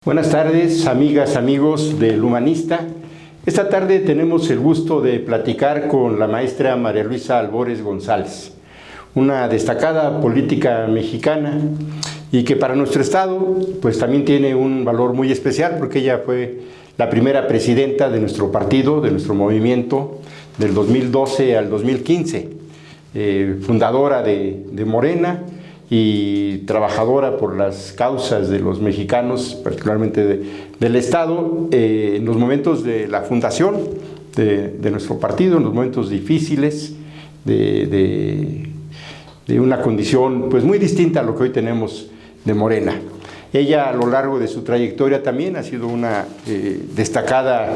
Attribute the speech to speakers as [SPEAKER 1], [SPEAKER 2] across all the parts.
[SPEAKER 1] Buenas tardes, amigas, amigos del Humanista. Esta tarde tenemos el gusto de platicar con la maestra María Luisa Albores González, una destacada política mexicana y que para nuestro estado pues también tiene un valor muy especial porque ella fue la primera presidenta de nuestro partido, de nuestro movimiento, del 2012 al 2015, fundadora de Morena y trabajadora por las causas de los mexicanos, particularmente del Estado, en los momentos de la fundación de nuestro partido, en los momentos difíciles de una condición pues muy distinta a lo que hoy tenemos de Morena. Ella a lo largo de su trayectoria también ha sido una destacada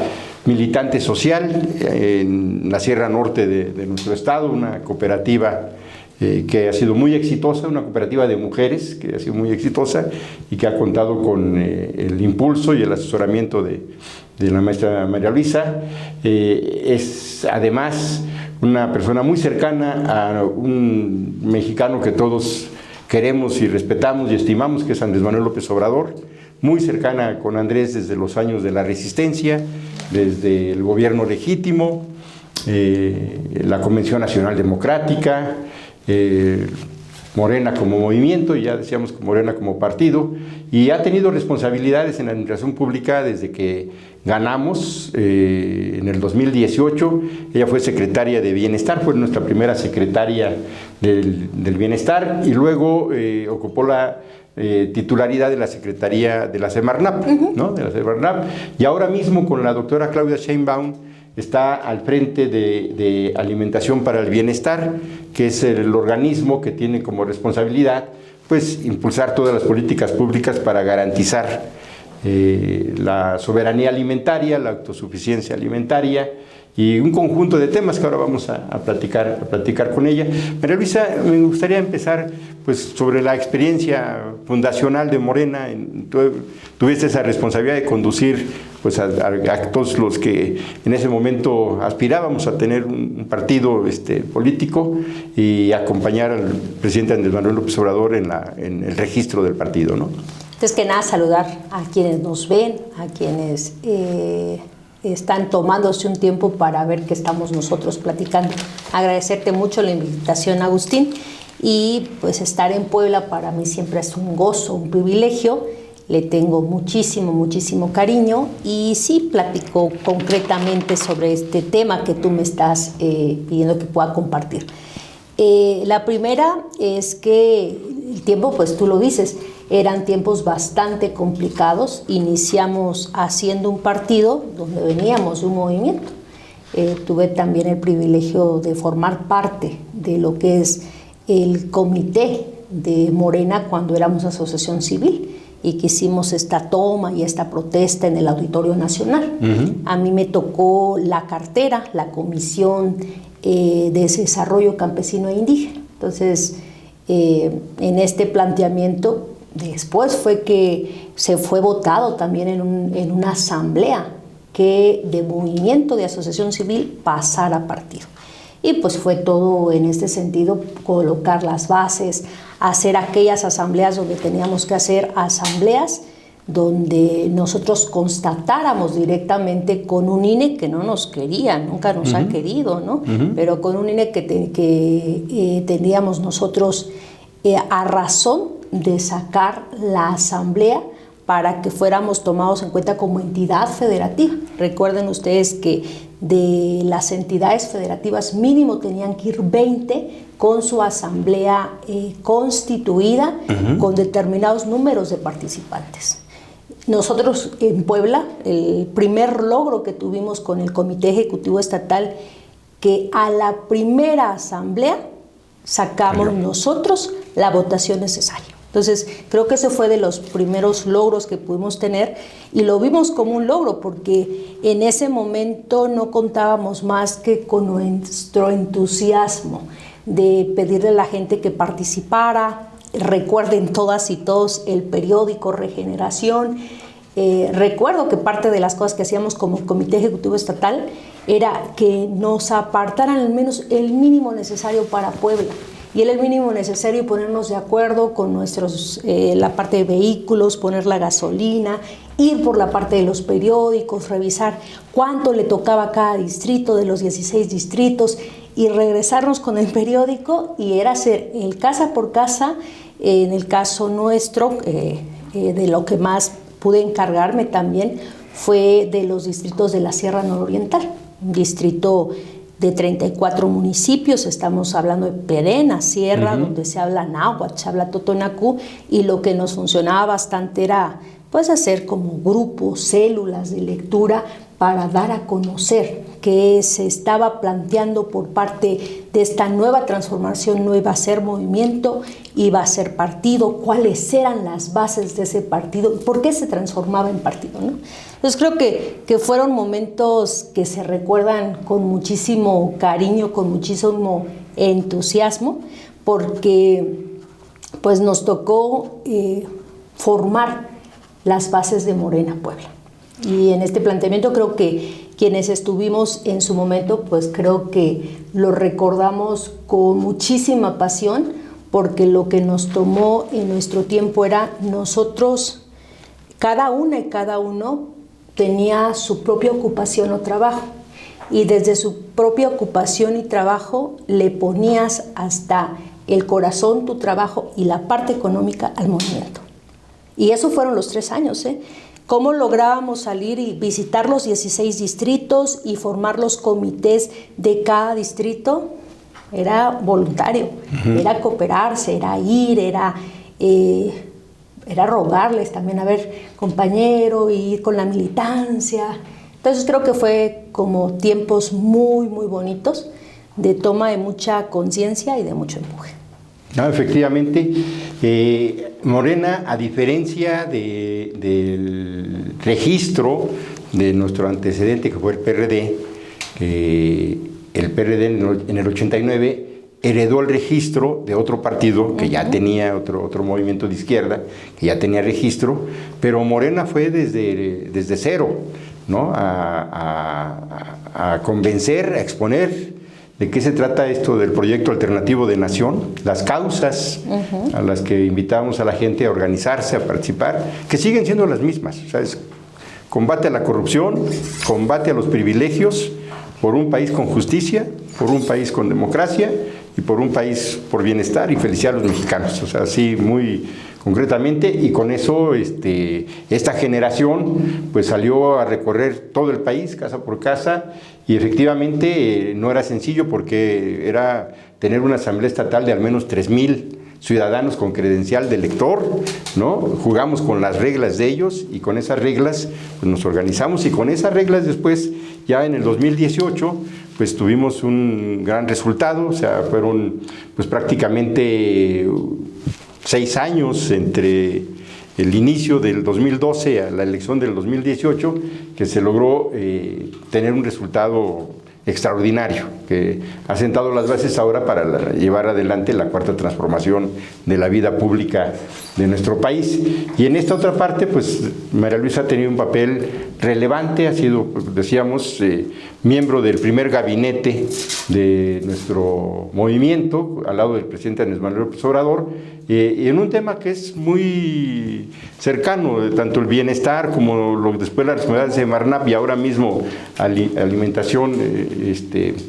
[SPEAKER 1] militante social en la Sierra Norte de nuestro estado, una cooperativa que ha sido muy exitosa, una cooperativa de mujeres que ha sido muy exitosa y que ha contado con el impulso y el asesoramiento de la maestra María Luisa. Es además una persona muy cercana a un mexicano que todos queremos y respetamos y estimamos, que es Andrés Manuel López Obrador, muy cercana con Andrés desde los años de la Resistencia, desde el gobierno legítimo, la Convención Nacional Democrática, Morena como movimiento, y ya decíamos que Morena como partido, y ha tenido responsabilidades en la administración pública desde que ganamos en el 2018. Ella fue secretaria de Bienestar, fue nuestra primera secretaria del Bienestar, y luego ocupó la titularidad de la Secretaría de la Semarnap, ¿no? De la Semarnap, y ahora mismo con la doctora Claudia Sheinbaum está al frente de Alimentación para el Bienestar, que es el organismo que tiene como responsabilidad pues impulsar todas las políticas públicas para garantizar la soberanía alimentaria, la autosuficiencia alimentaria y un conjunto de temas que ahora vamos a platicar con ella. María Luisa, me gustaría empezar pues sobre la experiencia fundacional de Morena. Tuviste esa responsabilidad de conducir pues a todos los que en ese momento aspirábamos a tener un partido político y acompañar al presidente Andrés Manuel López Obrador en el registro del partido, ¿no?
[SPEAKER 2] Antes que nada, saludar a quienes nos ven, a quienes están tomándose un tiempo para ver qué estamos nosotros platicando. Agradecerte mucho la invitación, Agustín, y pues estar en Puebla para mí siempre es un gozo, un privilegio. Le tengo muchísimo cariño y sí platico concretamente sobre este tema que tú me estás pidiendo que pueda compartir. La primera es que el tiempo, pues tú lo dices, eran tiempos bastante complicados. Iniciamos haciendo un partido donde veníamos de un movimiento. Tuve también el privilegio de formar parte de lo que es el comité de Morena cuando éramos asociación civil y que hicimos esta toma y esta protesta en el Auditorio Nacional. A mí me tocó la cartera, la Comisión de Desarrollo Campesino e Indígena. Entonces, en este planteamiento, después fue que se fue votado también en una asamblea que de movimiento de asociación civil pasara a partido. Y pues fue todo en este sentido, colocar las bases, hacer aquellas asambleas donde teníamos que hacer asambleas, donde nosotros constatáramos directamente con un INE que no nos quería, nunca nos ha querido, ¿no? Pero con un INE que teníamos nosotros a razón de sacar la asamblea para que fuéramos tomados en cuenta como entidad federativa. Recuerden ustedes que de las entidades federativas mínimo tenían que ir 20 con su asamblea constituida con determinados números de participantes. Nosotros en Puebla, el primer logro que tuvimos con el Comité Ejecutivo Estatal, que a la primera asamblea sacamos nosotros la votación necesaria. Entonces, creo que ese fue de los primeros logros que pudimos tener y lo vimos como un logro porque en ese momento no contábamos más que con nuestro entusiasmo de pedirle a la gente que participara. Recuerden todas y todos el periódico Regeneración. Recuerdo que parte de las cosas que hacíamos como Comité Ejecutivo Estatal era que nos apartaran al menos el mínimo necesario para Puebla. y era el mínimo necesario, y ponernos de acuerdo con nuestros, la parte de vehículos, poner la gasolina, ir por la parte de los periódicos, revisar cuánto le tocaba a cada distrito de los 16 distritos y regresarnos con el periódico, y era hacer el casa por casa. En el caso nuestro, de lo que más pude encargarme también fue de los distritos de la Sierra Nororiental, un distrito de 34 municipios. Estamos hablando de Perena, Sierra, donde se habla náhuatl, se habla totonacú, y lo que nos funcionaba bastante era pues hacer como grupos, células de lectura para dar a conocer qué se estaba planteando por parte de esta nueva transformación. No iba a ser movimiento, iba a ser partido, cuáles eran las bases de ese partido, por qué se transformaba en partido, ¿no? Entonces creo que fueron momentos que se recuerdan con muchísimo cariño, con muchísimo entusiasmo, porque pues nos tocó formar las bases de Morena Puebla. Y en este planteamiento creo que quienes estuvimos en su momento, pues creo que lo recordamos con muchísima pasión, porque lo que nos tomó en nuestro tiempo era nosotros, cada una y cada uno tenía su propia ocupación o trabajo, y desde su propia ocupación y trabajo le ponías hasta el corazón, tu trabajo y la parte económica al movimiento. Y eso fueron los 3 años, ¿eh? ¿Cómo lográbamos salir y visitar los 16 distritos y formar los comités de cada distrito? Era voluntario, era cooperarse, era ir, era rogarles también, a ver, compañero, ir con la militancia. Entonces creo que fue como tiempos muy, muy bonitos, de toma de mucha conciencia y de mucho empuje.
[SPEAKER 1] No, efectivamente, Morena, a diferencia del registro de nuestro antecedente, que fue el PRD, el PRD en el 89 heredó el registro de otro partido que ya tenía otro movimiento de izquierda, que ya tenía registro, pero Morena fue desde cero, ¿no? a convencer, a exponer de qué se trata esto del proyecto alternativo de nación, las causas a las que invitábamos a la gente a organizarse, a participar, que siguen siendo las mismas. O sea, es combate a la corrupción, combate a los privilegios, por un país con justicia, por un país con democracia y por un país por bienestar y felicidad a los mexicanos. O sea, así muy concretamente, y con eso esta generación pues salió a recorrer todo el país, casa por casa, y efectivamente no era sencillo, porque era tener una asamblea estatal de al menos 3,000 ciudadanos con credencial de elector, ¿no? Jugamos con las reglas de ellos, y con esas reglas pues nos organizamos, y con esas reglas después, ya en el 2018, pues tuvimos un gran resultado. O sea, fueron pues prácticamente 6 años entre el inicio del 2012 a la elección del 2018, que se logró tener un resultado extraordinario, que ha sentado las bases ahora para llevar adelante la cuarta transformación de la vida pública de nuestro país. Y en esta otra parte, pues María Luisa ha tenido un papel relevante, ha sido, decíamos, miembro del primer gabinete de nuestro movimiento, al lado del presidente Andrés Manuel López Obrador, y en un tema que es muy cercano, tanto el bienestar como después las responsabilidades de Marnap, y ahora mismo alimentación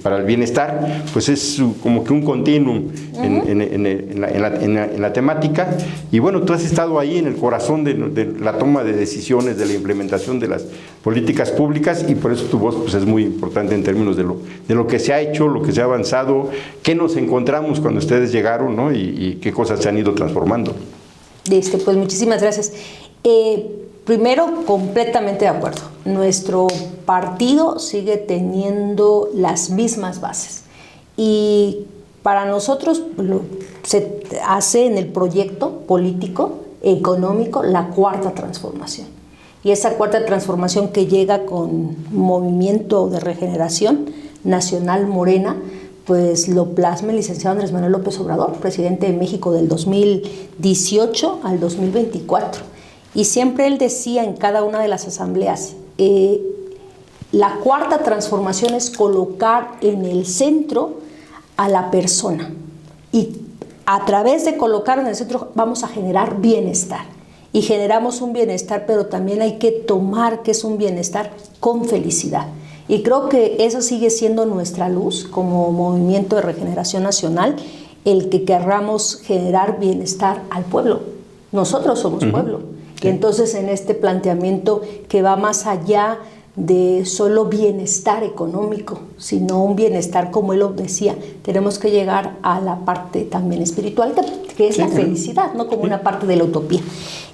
[SPEAKER 1] para el bienestar, pues es como que un continuum en la temática. Y bueno, tú has estado ahí en el corazón de la toma de decisiones, de la implementación de las políticas públicas, y por eso tu voz pues es muy importante en términos de lo que se ha hecho, lo que se ha avanzado, qué nos encontramos cuando ustedes llegaron, ¿no? y qué cosas se han ido transformando.
[SPEAKER 2] Pues muchísimas gracias. Primero, completamente de acuerdo. Nuestro partido sigue teniendo las mismas bases, y para nosotros se hace en el proyecto político, económico, la cuarta transformación. Y esa cuarta transformación que llega con Movimiento de Regeneración Nacional Morena, pues lo plasma el licenciado Andrés Manuel López Obrador, presidente de México del 2018 al 2024. Y siempre él decía en cada una de las asambleas, la cuarta transformación es colocar en el centro a la persona. Y a través de colocar en el centro vamos a generar bienestar. Y generamos un bienestar, pero también hay que tomar que es un bienestar con felicidad. Y creo que eso sigue siendo nuestra luz como Movimiento de Regeneración Nacional, el que querramos generar bienestar al pueblo. Nosotros somos pueblo. Y entonces en este planteamiento que va más allá de solo bienestar económico, sino un bienestar, como él lo decía, tenemos que llegar a la parte también espiritual, que es la felicidad, no como una parte de la utopía.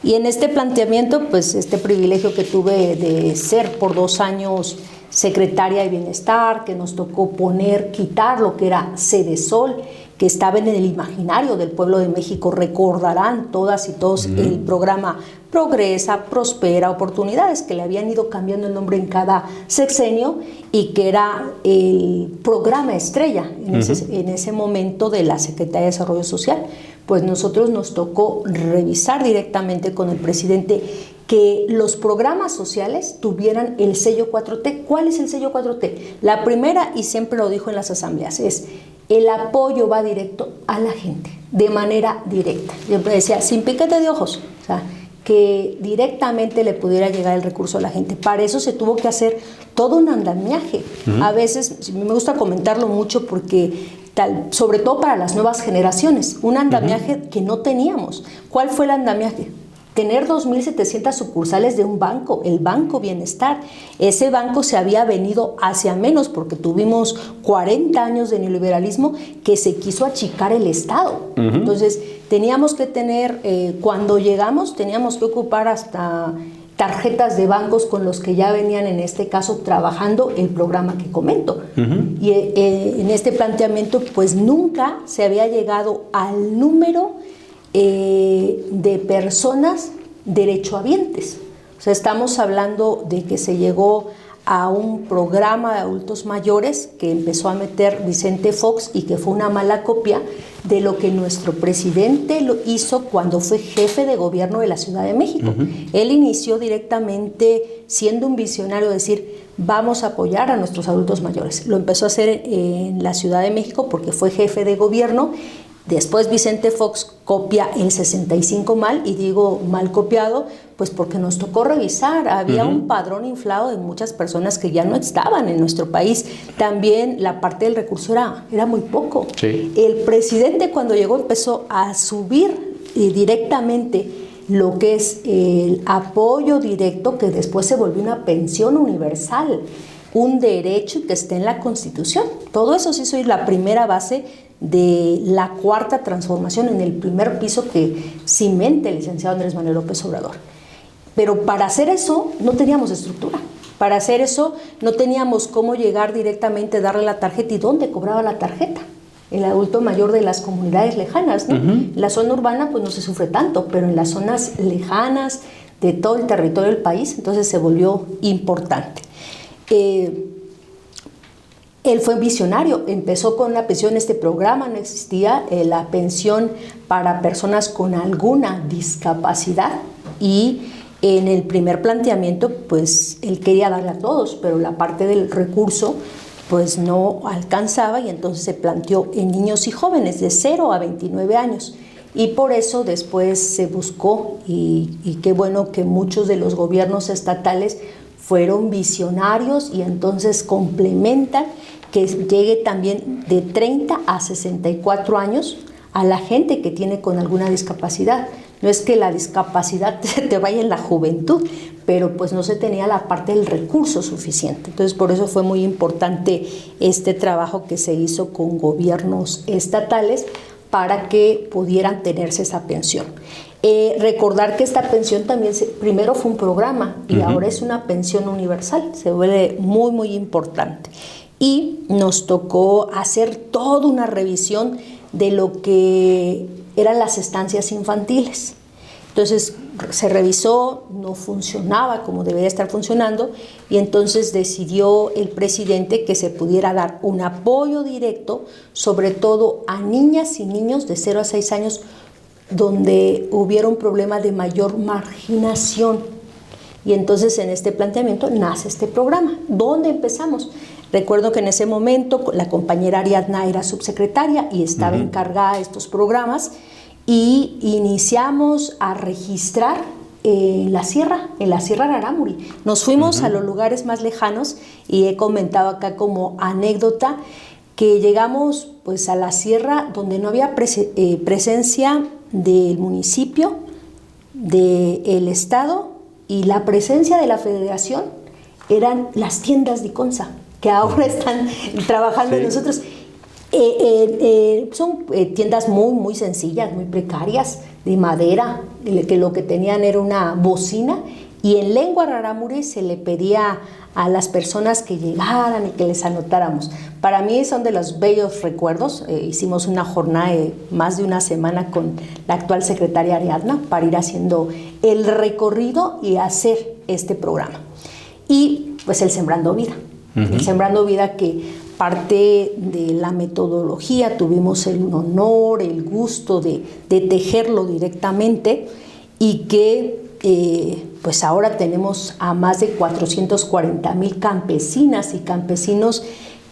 [SPEAKER 2] Y en este planteamiento, pues este privilegio que tuve de ser por 2 años secretaria de Bienestar, que nos tocó quitar lo que era Sedesol, que estaba en el imaginario del pueblo de México. Recordarán todas y todos el programa Progresa, Prospera, Oportunidades, que le habían ido cambiando el nombre en cada sexenio y que era el programa estrella en ese momento de la Secretaría de Desarrollo Social. Pues nosotros nos tocó revisar directamente con el presidente que los programas sociales tuvieran el sello 4T. ¿Cuál es el sello 4T? La primera, y siempre lo dijo en las asambleas, es el apoyo va directo a la gente, de manera directa. Siempre decía, sin piquete de ojos, o sea, que directamente le pudiera llegar el recurso a la gente. Para eso se tuvo que hacer todo un andamiaje. A veces, me gusta comentarlo mucho porque sobre todo para las nuevas generaciones, un andamiaje que no teníamos. ¿Cuál fue el andamiaje? Tener 2.700 sucursales de un banco, el Banco Bienestar. Ese banco se había venido hacia menos porque tuvimos 40 años de neoliberalismo que se quiso achicar el Estado. Entonces, teníamos que tener, cuando llegamos, teníamos que ocupar hasta tarjetas de bancos con los que ya venían, en este caso, trabajando el programa que comento. Y en este planteamiento, pues nunca se había llegado al número de personas derechohabientes. O sea, estamos hablando de que se llegó a un programa de adultos mayores que empezó a meter Vicente Fox y que fue una mala copia de lo que nuestro presidente lo hizo cuando fue jefe de gobierno de la Ciudad de México. Él inició directamente siendo un visionario, decir, vamos a apoyar a nuestros adultos mayores. Lo empezó a hacer en la Ciudad de México porque fue jefe de gobierno. Después Vicente Fox copia el 65 mal, y digo mal copiado, pues porque nos tocó revisar. Había un padrón inflado de muchas personas que ya no estaban en nuestro país. También la parte del recurso era muy poco. El presidente cuando llegó empezó a subir directamente lo que es el apoyo directo, que después se volvió una pensión universal, un derecho y que esté en la Constitución. Todo eso se hizo, y la primera base de la cuarta transformación en el primer piso que cimenta el licenciado Andrés Manuel López Obrador. Pero para hacer eso no teníamos estructura. Para hacer eso no teníamos cómo llegar directamente, darle la tarjeta y dónde cobraba la tarjeta. El adulto mayor de las comunidades lejanas, ¿no? En la zona urbana pues no se sufre tanto, pero en las zonas lejanas de todo el territorio del país, entonces se volvió importante. Él fue visionario, empezó con la pensión. Este programa no existía, la pensión para personas con alguna discapacidad, y en el primer planteamiento pues él quería darle a todos, pero la parte del recurso pues no alcanzaba, y entonces se planteó en niños y jóvenes de 0 a 29 años. Y por eso después se buscó, y qué bueno que muchos de los gobiernos estatales fueron visionarios y entonces complementan que llegue también de 30 a 64 años a la gente que tiene con alguna discapacidad. No es que la discapacidad te vaya en la juventud, pero pues no se tenía la parte del recurso suficiente. Entonces por eso fue muy importante este trabajo que se hizo con gobiernos estatales para que pudieran tenerse esa pensión. Recordar que esta pensión también primero fue un programa y ahora es una pensión universal, se vuelve muy muy importante. Y nos tocó hacer toda una revisión de lo que eran las estancias infantiles. Entonces se revisó, no funcionaba como debería estar funcionando, y entonces decidió el presidente que se pudiera dar un apoyo directo, sobre todo a niñas y niños de 0 a 6 años, donde hubiera un problema de mayor marginación. Y entonces en este planteamiento nace este programa. ¿Dónde empezamos? Recuerdo que en ese momento la compañera Ariadna era subsecretaria y estaba encargada de estos programas, y iniciamos a registrar en la sierra Rarámuri. Nos fuimos a los lugares más lejanos, y he comentado acá como anécdota que llegamos pues a la sierra donde no había presencia del municipio, del estado, y la presencia de la federación eran las tiendas de Iconza, que ahora están trabajando en nosotros. Son tiendas muy, muy sencillas, muy precarias, de madera, que lo que tenían era una bocina, y en lengua rarámuri se le pedía a las personas que llegaran y que les anotáramos. Para mí son de los bellos recuerdos. Hicimos una jornada de más de una semana con la actual secretaria Ariadna para ir haciendo el recorrido y hacer este programa. Y pues el Sembrando Vida. El Sembrando Vida, que parte de la metodología tuvimos el honor, el gusto de tejerlo directamente, y que pues ahora tenemos a más de 440,000 campesinas y campesinos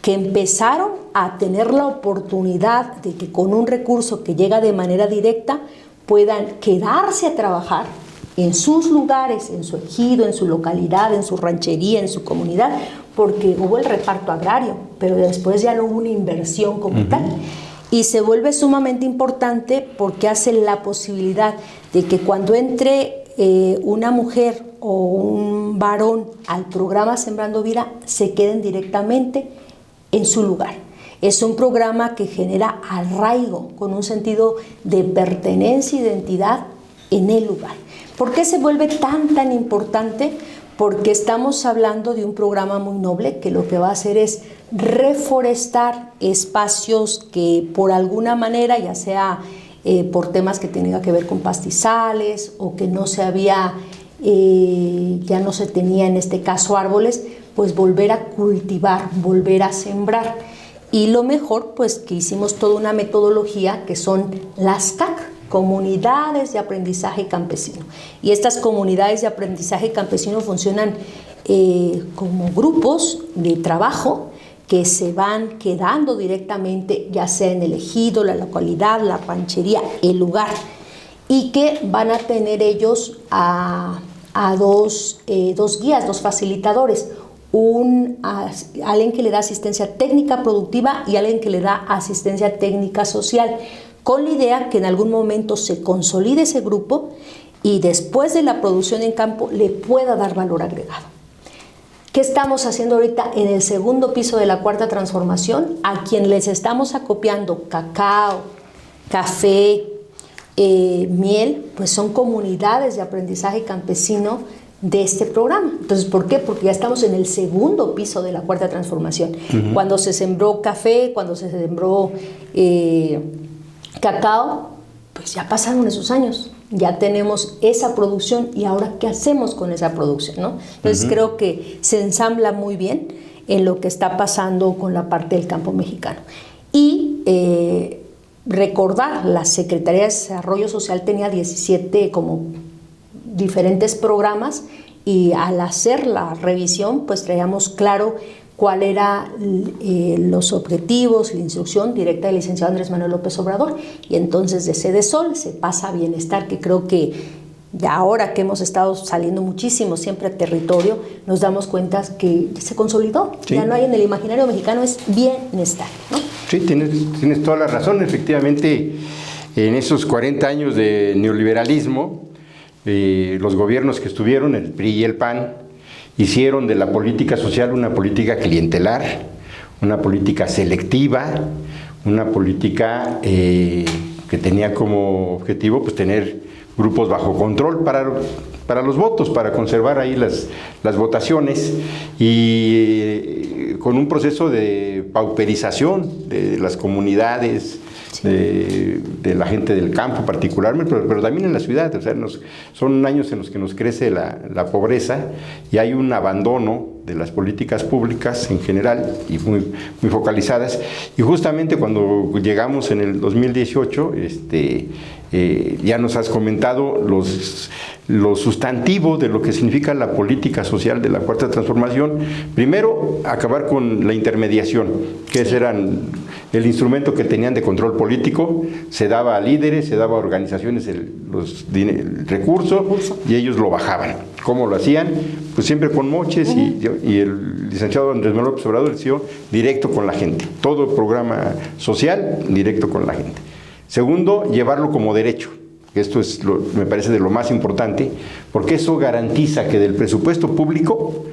[SPEAKER 2] que empezaron a tener la oportunidad de que con un recurso que llega de manera directa puedan quedarse a trabajar en sus lugares, en su ejido, en su localidad, en su ranchería, en su comunidad, porque hubo el reparto agrario, pero después ya no hubo una inversión como tal. Y se vuelve sumamente importante porque hace la posibilidad de que cuando entre una mujer o un varón al programa Sembrando Vida, se queden directamente en su lugar. Es un programa que genera arraigo, con un sentido de pertenencia e identidad en el lugar. ¿Por qué se vuelve tan importante? Porque estamos hablando de un programa muy noble que lo que va a hacer es reforestar espacios que por alguna manera, ya sea por temas que tengan que ver con pastizales o que no se había, ya no se tenía en este caso árboles, pues volver a cultivar, volver a sembrar. Y lo mejor, pues que hicimos toda una metodología que son las CAC, Comunidades de Aprendizaje Campesino. Y estas comunidades de aprendizaje campesino funcionan como grupos de trabajo que se van quedando directamente, ya sea en el ejido, la localidad, la ranchería, el lugar, y que van a tener ellos a dos guías, dos facilitadores, alguien que le da asistencia técnica productiva y alguien que le da asistencia técnica social, con la idea que en algún momento se consolide ese grupo y después de la producción en campo le pueda dar valor agregado. ¿Qué estamos haciendo ahorita en el segundo piso de la Cuarta Transformación? A quien les estamos acopiando cacao, café, miel, pues son comunidades de aprendizaje campesino de este programa. Entonces, ¿por qué? Porque ya estamos en el segundo piso de la Cuarta Transformación. Cuando se sembró café, cuando se sembró cacao, pues ya pasaron esos años, ya tenemos esa producción, y ahora ¿qué hacemos con esa producción, ¿no? Entonces creo que se ensambla muy bien en lo que está pasando con la parte del campo mexicano. Y recordar, la Secretaría de Desarrollo Social tenía 17 como diferentes programas, y al hacer la revisión pues traíamos claro cuál era los objetivos, la instrucción directa del licenciado Andrés Manuel López Obrador, y entonces de Sedesol se pasa a Bienestar, que creo que ya ahora que hemos estado saliendo muchísimo siempre a territorio, nos damos cuenta que se consolidó, ya no hay en el imaginario mexicano, es bienestar, ¿no?
[SPEAKER 1] Sí, tienes toda la razón. Efectivamente, en esos 40 años de neoliberalismo, los gobiernos que estuvieron, el PRI y el PAN, hicieron de la política social una política clientelar, una política selectiva, una política que tenía como objetivo pues tener grupos bajo control para los votos, para conservar ahí las votaciones, y con un proceso de pauperización de las comunidades, de la gente del campo particularmente, pero también en la ciudad. O sea, son años en los que nos crece la pobreza, y hay un abandono de las políticas públicas en general y muy focalizadas. Y justamente cuando llegamos en el 2018, ya nos has comentado lo sustantivo de lo que significa la política social de la Cuarta Transformación. Primero, acabar con la intermediación, que ese era el instrumento que tenían de control político. Se daba a líderes, se daba a organizaciones el recurso y ellos lo bajaban. ¿Cómo lo hacían? Pues siempre con moches y el licenciado Andrés Manuel López Obrador decidió directo con la gente. Todo el programa social directo con la gente. Segundo, llevarlo como derecho. Esto me parece de lo más importante, porque eso garantiza que del presupuesto público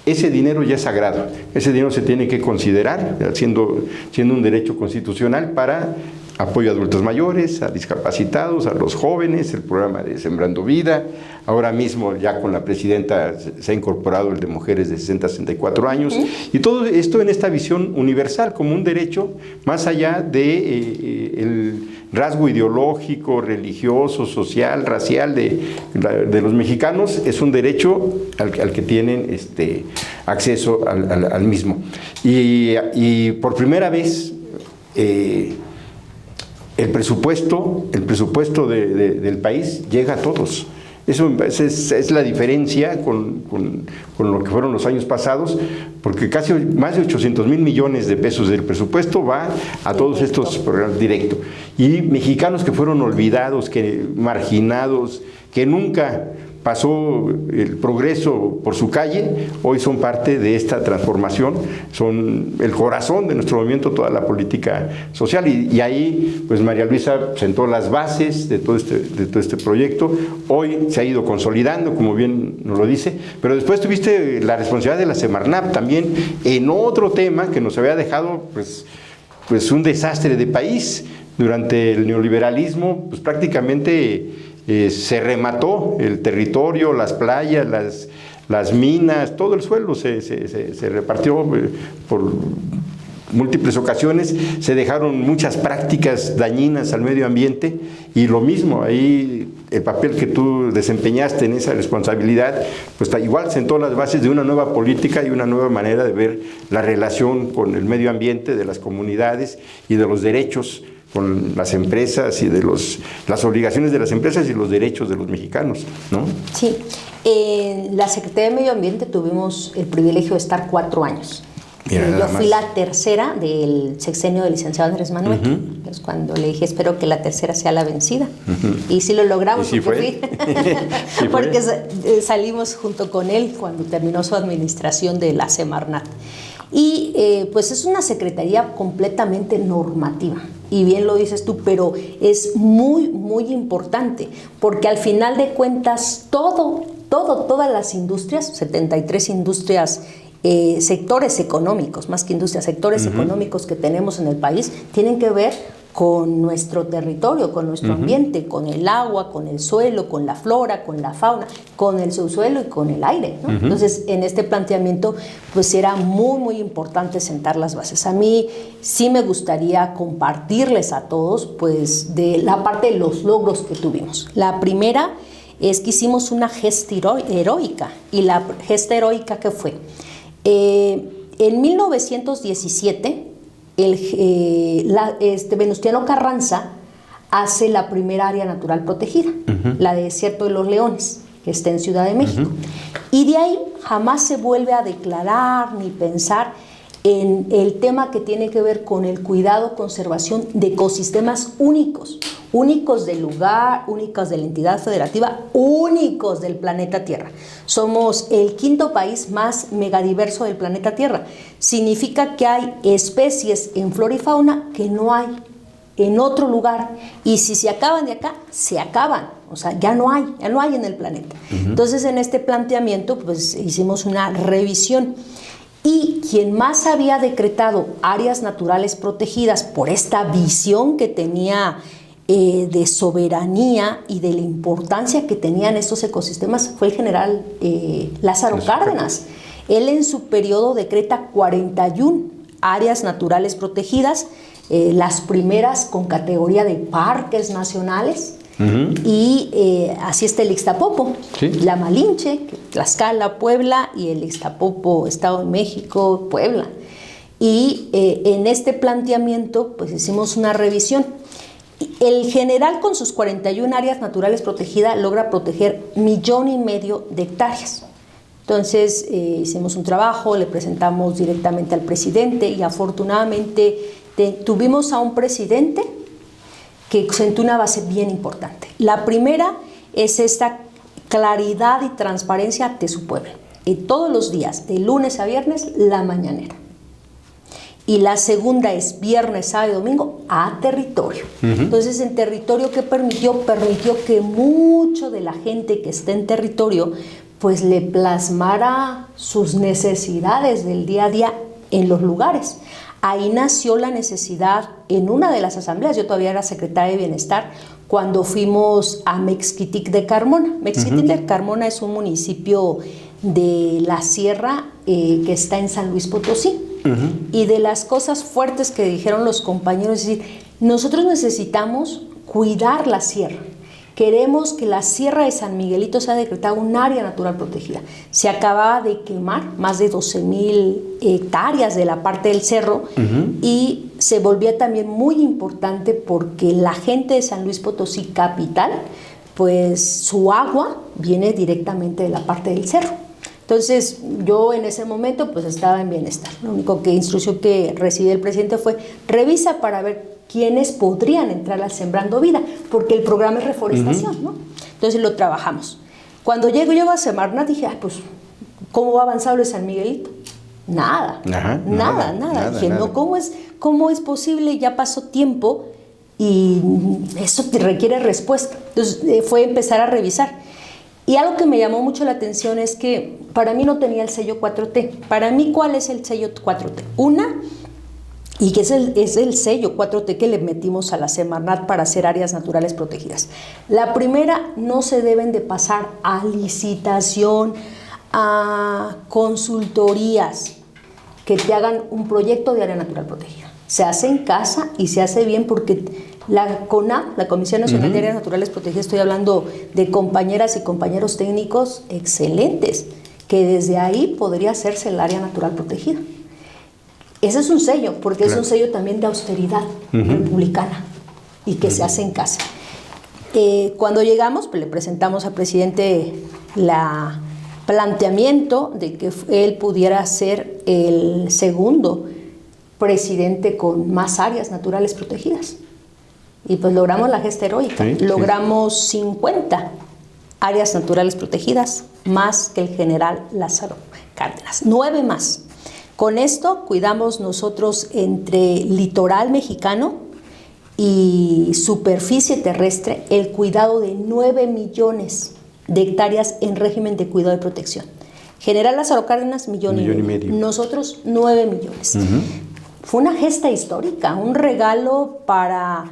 [SPEAKER 1] ese dinero ya es sagrado. Ese dinero se tiene que considerar, siendo un derecho constitucional, para apoyo a adultos mayores, a discapacitados, a los jóvenes, el programa de Sembrando Vida. Ahora mismo ya con la presidenta se ha incorporado el de mujeres de 60 a 64 años. Y todo esto en esta visión universal, como un derecho más allá de el rasgo ideológico, religioso, social, racial de los mexicanos. Es un derecho al que tienen acceso al mismo. Y por primera vez el presupuesto del país llega a todos. Eso es la diferencia con lo que fueron los años pasados, porque casi más de 800,000 millones de pesos del presupuesto va a todos estos programas directo. Y mexicanos que fueron olvidados, marginados, que nunca pasó el progreso por su calle, hoy son parte de esta transformación, son el corazón de nuestro movimiento, toda la política social, y ahí pues María Luisa sentó las bases de todo este proyecto. Hoy se ha ido consolidando, como bien nos lo dice, pero después tuviste la responsabilidad de la Semarnat también en otro tema que nos había dejado pues un desastre de país. Durante el neoliberalismo pues prácticamente se remató el territorio, las playas, las minas, todo el suelo se repartió por múltiples ocasiones, se dejaron muchas prácticas dañinas al medio ambiente, y lo mismo, ahí el papel que tú desempeñaste en esa responsabilidad, pues igual sentó las bases de una nueva política y una nueva manera de ver la relación con el medio ambiente, de las comunidades y de los derechos con las empresas y de las obligaciones de las empresas y los derechos de los mexicanos, ¿no?
[SPEAKER 2] Sí, en la Secretaría de Medio Ambiente tuvimos el privilegio de estar 4 años. Yo fui la tercera del sexenio del licenciado Andrés Manuel. Es cuando le dije, espero que la tercera sea la vencida. Y sí lo logramos.
[SPEAKER 1] ¿Y sí fue?
[SPEAKER 2] ¿Sí porque salimos junto con él cuando terminó su administración de la Semarnat. Y pues es una secretaría completamente normativa. Y bien lo dices tú, pero es muy, muy importante, porque al final de cuentas todas las industrias, 73 industrias, sectores económicos, más que industrias, sectores económicos que tenemos en el país, tienen que ver con nuestro territorio, con nuestro ambiente, con el agua, con el suelo, con la flora, con la fauna, con el subsuelo y con el aire, ¿no? Entonces, en este planteamiento, pues era muy, muy importante sentar las bases. A mí sí me gustaría compartirles a todos, pues, de la parte de los logros que tuvimos. La primera es que hicimos una gesta heroica, y la gesta heroica, ¿qué fue? En 1917, Venustiano Carranza hace la primera área natural protegida, la de Desierto de los Leones, que está en Ciudad de México. Y de ahí jamás se vuelve a declarar ni pensar en el tema que tiene que ver con el cuidado, conservación de ecosistemas únicos del lugar, únicos de la entidad federativa, únicos del planeta Tierra. Somos el 5º país más megadiverso del planeta Tierra. Significa que hay especies en flora y fauna que no hay en otro lugar, y si se acaban de acá, se acaban, o sea, ya no hay en el planeta. Entonces, en este planteamiento, pues hicimos una revisión. Y quien más había decretado áreas naturales protegidas por esta visión que tenía de soberanía y de la importancia que tenían estos ecosistemas fue el general Lázaro Cárdenas. Él en su periodo decreta 41 áreas naturales protegidas, las primeras con categoría de parques nacionales, Y así está el Ixtapopo,
[SPEAKER 1] ¿Sí?
[SPEAKER 2] la Malinche, Tlaxcala, Puebla, y el Ixtapopo, Estado de México, Puebla. Y en este planteamiento pues hicimos una revisión. El general, con sus 41 áreas naturales protegidas, logra proteger 1,5 millones de hectáreas. Entonces hicimos un trabajo, le presentamos directamente al presidente y afortunadamente tuvimos a un presidente que sentó una base bien importante. La primera es esta claridad y transparencia ante su pueblo. Y todos los días, de lunes a viernes, la mañanera. Y la segunda es viernes, sábado y domingo a territorio. Entonces, en territorio, ¿qué permitió? Permitió que mucho de la gente que está en territorio pues le plasmara sus necesidades del día a día en los lugares. Ahí nació la necesidad en una de las asambleas. Yo todavía era secretaria de Bienestar cuando fuimos a Mexquitic de Carmona. Mexquitic de Carmona es un municipio de la sierra que está en San Luis Potosí. Y de las cosas fuertes que dijeron los compañeros es decir, nosotros necesitamos cuidar la sierra. Queremos que la Sierra de San Miguelito sea decretada un área natural protegida. Se acababa de quemar más de 12,000 hectáreas de la parte del cerro y se volvía también muy importante porque la gente de San Luis Potosí capital, pues su agua viene directamente de la parte del cerro. Entonces yo en ese momento pues estaba en Bienestar. La única instrucción que recibí del presidente fue revisa para ver quiénes podrían entrar al Sembrando Vida, porque el programa es reforestación, ¿no? Entonces lo trabajamos. Cuando llego a Semarnat dije, pues, ¿cómo va avanzado lo de San Miguelito? Nada. Dije, no, ¿cómo es posible? Ya pasó tiempo y eso te requiere respuesta. Entonces fue empezar a revisar. Y algo que me llamó mucho la atención es que para mí no tenía el sello 4T. Para mí, ¿cuál es el sello 4T? Y que es el sello 4T que le metimos a la Semarnat para hacer áreas naturales protegidas. La primera, no se deben de pasar a licitación, a consultorías que te hagan un proyecto de área natural protegida. Se hace en casa y se hace bien porque la CONAP, la Comisión Nacional de Áreas Naturales Protegidas, estoy hablando de compañeras y compañeros técnicos excelentes, que desde ahí podría hacerse el área natural protegida. Ese es un sello, porque es un sello también de austeridad republicana y que se hace en casa. Cuando llegamos, pues, le presentamos al presidente el planteamiento de que él pudiera ser el segundo presidente con más áreas naturales protegidas. Y pues logramos la gesta heroica. Logramos 50 áreas naturales protegidas, más que el general Lázaro Cárdenas. 9 más. Con esto cuidamos nosotros entre litoral mexicano y superficie terrestre el cuidado de 9 millones de hectáreas en régimen de cuidado y protección. General Lázaro Cárdenas, 1,5 millones. Nosotros, 9 millones. Fue una gesta histórica, un regalo para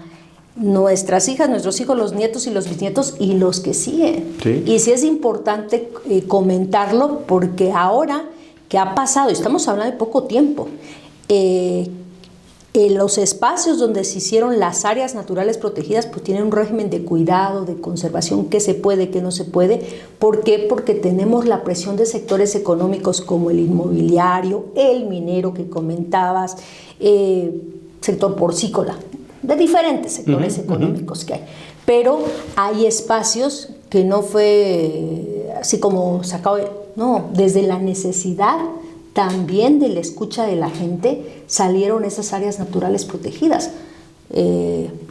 [SPEAKER 2] nuestras hijas, nuestros hijos, los nietos y los bisnietos y los que siguen. Y sí es importante comentarlo porque ahora que ha pasado, estamos hablando de poco tiempo, los espacios donde se hicieron las áreas naturales protegidas pues tienen un régimen de cuidado, de conservación, qué se puede, qué no se puede. ¿Por qué? Porque tenemos la presión de sectores económicos como el inmobiliario, el minero que comentabas, sector porcícola, de diferentes sectores económicos que hay. Pero hay espacios que no fue así como sacado de... No, desde la necesidad también de la escucha de la gente salieron esas áreas naturales protegidas.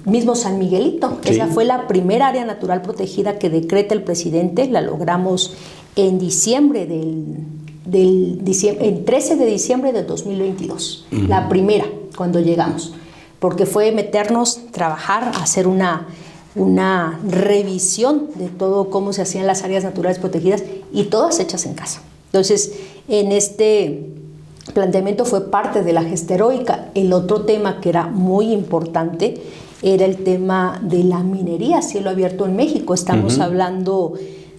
[SPEAKER 2] Mismo San Miguelito, esa fue la primera área natural protegida que decreta el presidente, la logramos en diciembre el 13 de diciembre del 2022, la primera cuando llegamos, porque fue meternos, trabajar, hacer una revisión de todo cómo se hacían las áreas naturales protegidas y todas hechas en casa. Entonces, en este planteamiento fue parte de la gesta heroica. El otro tema que era muy importante era el tema de la minería a cielo abierto en México. Estamos hablando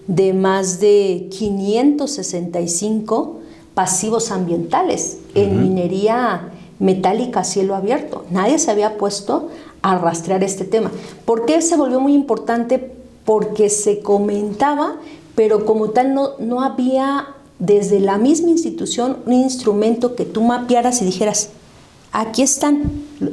[SPEAKER 2] de más de 565 pasivos ambientales en minería metálica a cielo abierto. Nadie se había puesto a rastrear este tema. ¿Por qué se volvió muy importante? Porque se comentaba, pero como tal no había desde la misma institución un instrumento que tú mapearas y dijeras, aquí están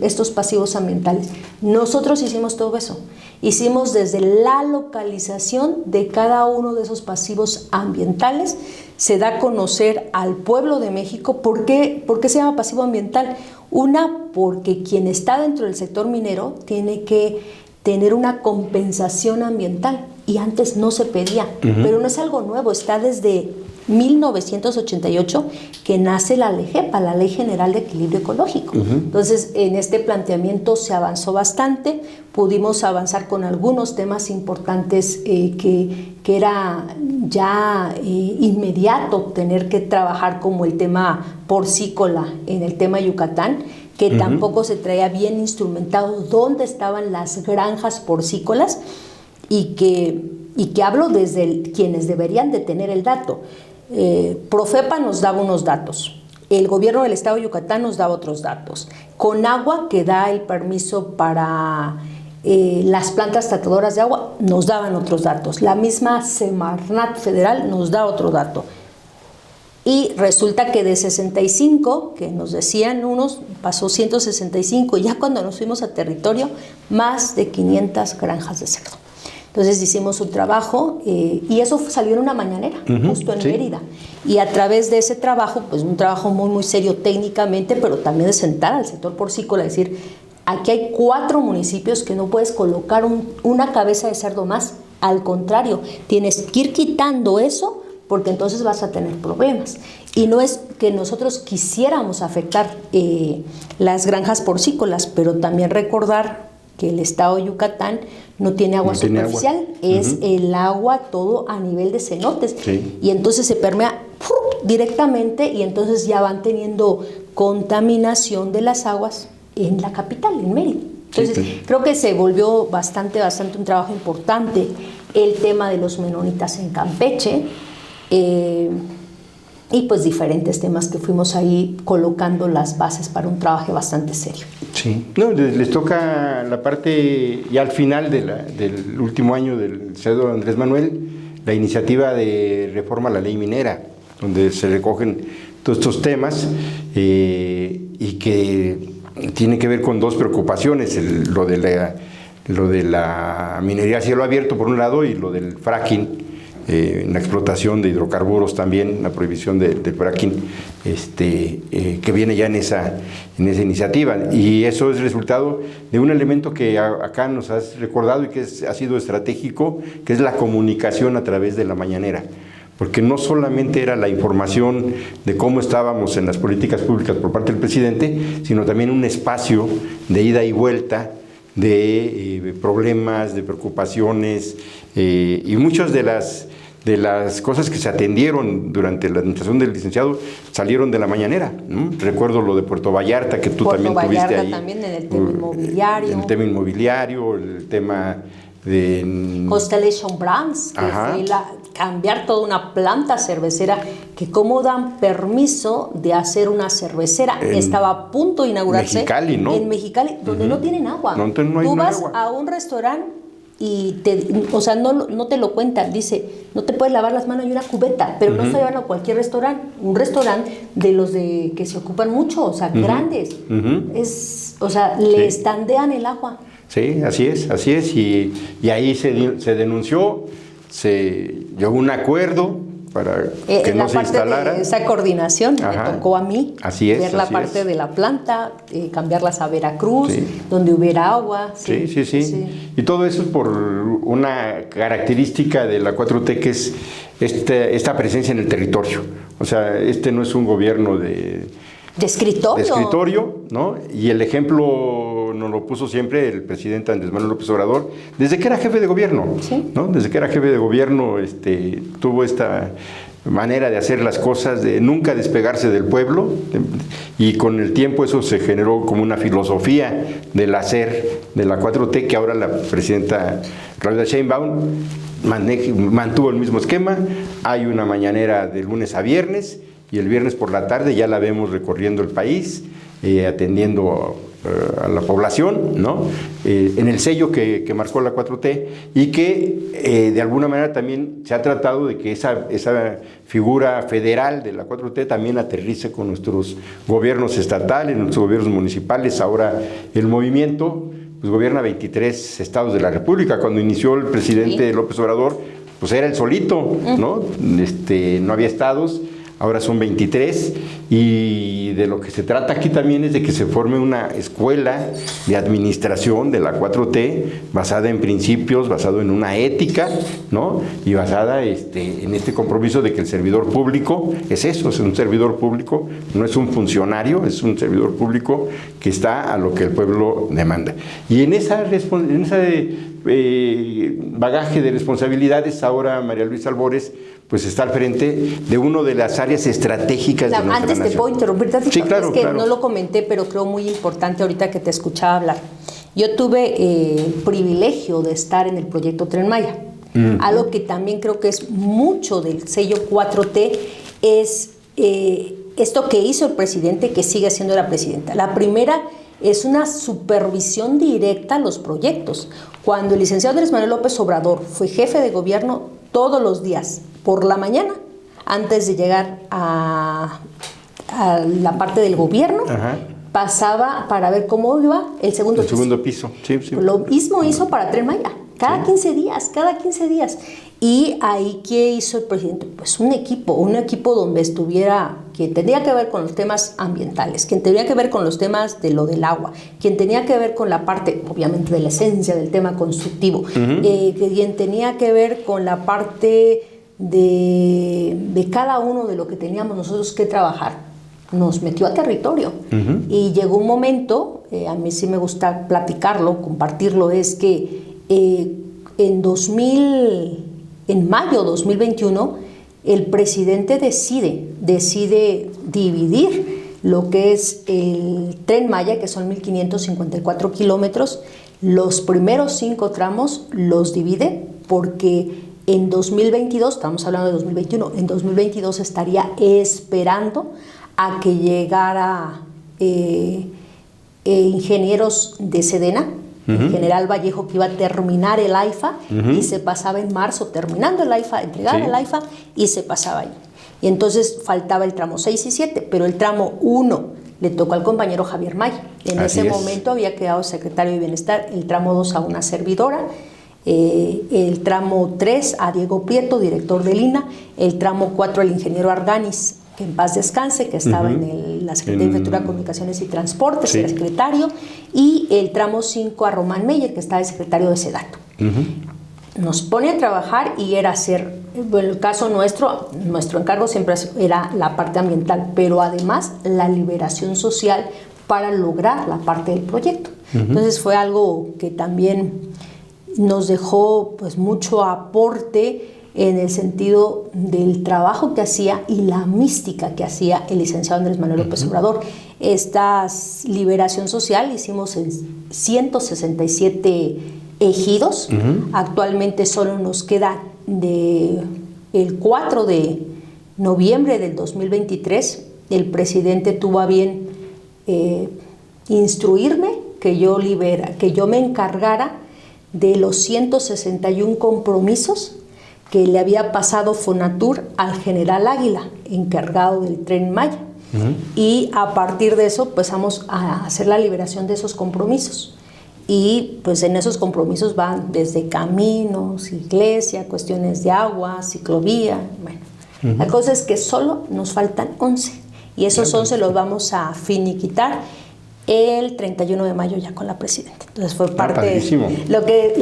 [SPEAKER 2] estos pasivos ambientales. Nosotros hicimos todo eso. Hicimos desde la localización de cada uno de esos pasivos ambientales. Se da a conocer al pueblo de México. ¿Por qué se llama pasivo ambiental? Una, porque quien está dentro del sector minero tiene que tener una compensación ambiental y antes no se pedía, pero no es algo nuevo, está desde 1988 que nace la LEGEPA, la Ley General de Equilibrio Ecológico. Entonces, en este planteamiento se avanzó bastante, pudimos avanzar con algunos temas importantes que era ya inmediato tener que trabajar, como el tema porcícola en el tema Yucatán, que tampoco se traía bien instrumentado dónde estaban las granjas porcícolas y que hablo desde quienes deberían de tener el dato. Profepa nos daba unos datos, el gobierno del estado de Yucatán nos daba otros datos, Conagua, que da el permiso para las plantas tratadoras de agua, nos daban otros datos, la misma Semarnat federal nos da otro dato. Y resulta que de 65, que nos decían unos, pasó 165, y ya cuando nos fuimos a territorio, más de 500 granjas de cerdo. Entonces hicimos un trabajo y eso salió en una mañanera, justo en Mérida. Y a través de ese trabajo, pues un trabajo muy, muy serio técnicamente, pero también de sentar al sector porcícola, decir, aquí hay 4 municipios que no puedes colocar una cabeza de cerdo más. Al contrario, tienes que ir quitando eso, porque entonces vas a tener problemas. Y no es que nosotros quisiéramos afectar las granjas porcícolas, pero también recordar que el estado de Yucatán no tiene agua superficial, es el agua todo a nivel de cenotes. Y entonces se permea directamente y entonces ya van teniendo contaminación de las aguas en la capital, en Mérida. Entonces creo que se volvió bastante un trabajo importante el tema de los menonitas en Campeche. Y pues diferentes temas que fuimos ahí colocando las bases para un trabajo bastante serio.
[SPEAKER 1] Sí, no, les toca la parte ya al final del último año del CEDO Andrés Manuel, la iniciativa de reforma a la ley minera, donde se recogen todos estos temas y que tiene que ver con 2 preocupaciones, lo de la minería a cielo abierto por un lado y lo del fracking. En la explotación de hidrocarburos también, la prohibición del fracking, que viene ya en esa iniciativa. Y eso es resultado de un elemento que acá nos has recordado y que ha sido estratégico, que es la comunicación a través de la mañanera. Porque no solamente era la información de cómo estábamos en las políticas públicas por parte del presidente, sino también un espacio de ida y vuelta de problemas, de preocupaciones y muchas de las cosas que se atendieron durante la administración del licenciado salieron de la mañanera, ¿no? Recuerdo lo de Puerto Vallarta, que tú también tuviste ahí.
[SPEAKER 2] También en el tema inmobiliario.
[SPEAKER 1] En el tema inmobiliario, el tema de...
[SPEAKER 2] Constellation Brands, que fue cambiar toda una planta cervecera, que cómo dan permiso de hacer una cervecera. Estaba a punto de inaugurarse.
[SPEAKER 1] Mexicali, ¿no?
[SPEAKER 2] En Mexicali, donde no tienen agua.
[SPEAKER 1] No hay
[SPEAKER 2] Tú vas
[SPEAKER 1] agua.
[SPEAKER 2] a un restaurante y no te lo cuentan, dice, no te puedes lavar las manos, hay una cubeta, pero no se llevan a cualquier restaurante, un restaurante de los que se ocupan mucho, o sea, grandes, les tandean el agua.
[SPEAKER 1] Sí, así es, y ahí se denunció, se llegó a un acuerdo para que no se instalara.
[SPEAKER 2] De esa coordinación me tocó a mí ver la parte de la planta, cambiarlas a Veracruz, donde hubiera agua.
[SPEAKER 1] Sí. Y todo eso es por una característica de la 4T, que es esta presencia en el territorio. O sea, no es un gobierno de escritorio, ¿no? Y el ejemplo nos lo puso siempre el presidente Andrés Manuel López Obrador, desde que era jefe de gobierno, ¿no? Desde que era jefe de gobierno tuvo esta manera de hacer las cosas, de nunca despegarse del pueblo, y con el tiempo eso se generó como una filosofía del hacer de la 4T, que ahora la presidenta Claudia Sheinbaum mantuvo el mismo esquema. Hay una mañanera de lunes a viernes, y el viernes por la tarde ya la vemos recorriendo el país, atendiendo a la población, ¿no? En el sello que marcó la 4T, y que de alguna manera también se ha tratado de que esa figura federal de la 4T también aterrice con nuestros gobiernos estatales, nuestros gobiernos municipales. Ahora el movimiento pues gobierna 23 estados de la República. Cuando inició el presidente López Obrador, pues era el solito, ¿no? No había estados. Ahora son 23, y de lo que se trata aquí también es de que se forme una escuela de administración de la 4T basada en principios, basado en una ética, ¿no? Y basada en este compromiso de que el servidor público es eso, es un servidor público, no es un funcionario, es un servidor público que está a lo que el pueblo demanda. Y en ese bagaje de responsabilidades, ahora María Luisa Albores pues está al frente de una de las áreas estratégicas de nuestra nación.
[SPEAKER 2] Antes te puedo interrumpir,
[SPEAKER 1] sí, claro,
[SPEAKER 2] es que
[SPEAKER 1] claro.
[SPEAKER 2] No lo comenté, pero creo muy importante ahorita que te escuchaba hablar. Yo tuve el privilegio de estar en el proyecto Tren Maya. Algo que también creo que es mucho del sello 4T es esto que hizo el presidente, que sigue haciendo la presidenta. La primera es una supervisión directa a los proyectos. Cuando el licenciado Andrés Manuel López Obrador fue jefe de gobierno, todos los días, por la mañana, antes de llegar a la parte del gobierno, pasaba para ver cómo iba el segundo
[SPEAKER 1] piso. Sí, sí.
[SPEAKER 2] Lo mismo hizo para Tren Maya, cada 15 días. Y ahí, ¿qué hizo el presidente? Pues un equipo donde estuviera, quien tenía que ver con los temas ambientales, quien tenía que ver con los temas de lo del agua, quien tenía que ver con la parte, obviamente, de la esencia del tema constructivo, quien tenía que ver con la parte de cada uno de lo que teníamos nosotros que trabajar. Nos metió a territorio. Y llegó un momento, a mí sí me gusta platicarlo, compartirlo, es que en mayo de 2021, el presidente decide dividir lo que es el Tren Maya, que son 1.554 kilómetros. Los primeros 5 tramos los divide porque en 2022, estamos hablando de 2021, en 2022 estaría esperando a que llegara ingenieros de Sedena, el general Vallejo, que iba a terminar el AIFA, y se pasaba en marzo terminando el AIFA, entregaba el AIFA y se pasaba ahí. Y entonces faltaba el tramo 6 y 7, pero el tramo 1 le tocó al compañero Javier May. En ese momento había quedado secretario de Bienestar, el tramo 2 a una servidora, el tramo 3 a Diego Prieto, director del INA, el tramo 4 al ingeniero Arganis, que en paz descanse, que estaba en la Secretaría de Infraestructura, Comunicaciones y Transportes, era secretario, y el tramo 5 a Román Meyer, que estaba el secretario de Sedato. Nos pone a trabajar y era hacer, en el caso nuestro encargo siempre era la parte ambiental, pero además la liberación social para lograr la parte del proyecto. Entonces fue algo que también nos dejó pues mucho aporte en el sentido del trabajo que hacía y la mística que hacía el licenciado Andrés Manuel López Obrador. Esta liberación social hicimos en 167 ejidos. Actualmente solo nos queda el 4 de noviembre del 2023. El presidente tuvo a bien instruirme que yo me encargara de los 161 compromisos que le había pasado Fonatur al general Águila, encargado del Tren Maya. Y a partir de eso empezamos a hacer la liberación de esos compromisos. Y pues en esos compromisos van desde caminos, iglesia, cuestiones de agua, ciclovía. Bueno, la cosa es que solo nos faltan 11. Y esos 11 los vamos a finiquitar el 31 de mayo ya con la presidenta. Entonces fue parte de lo que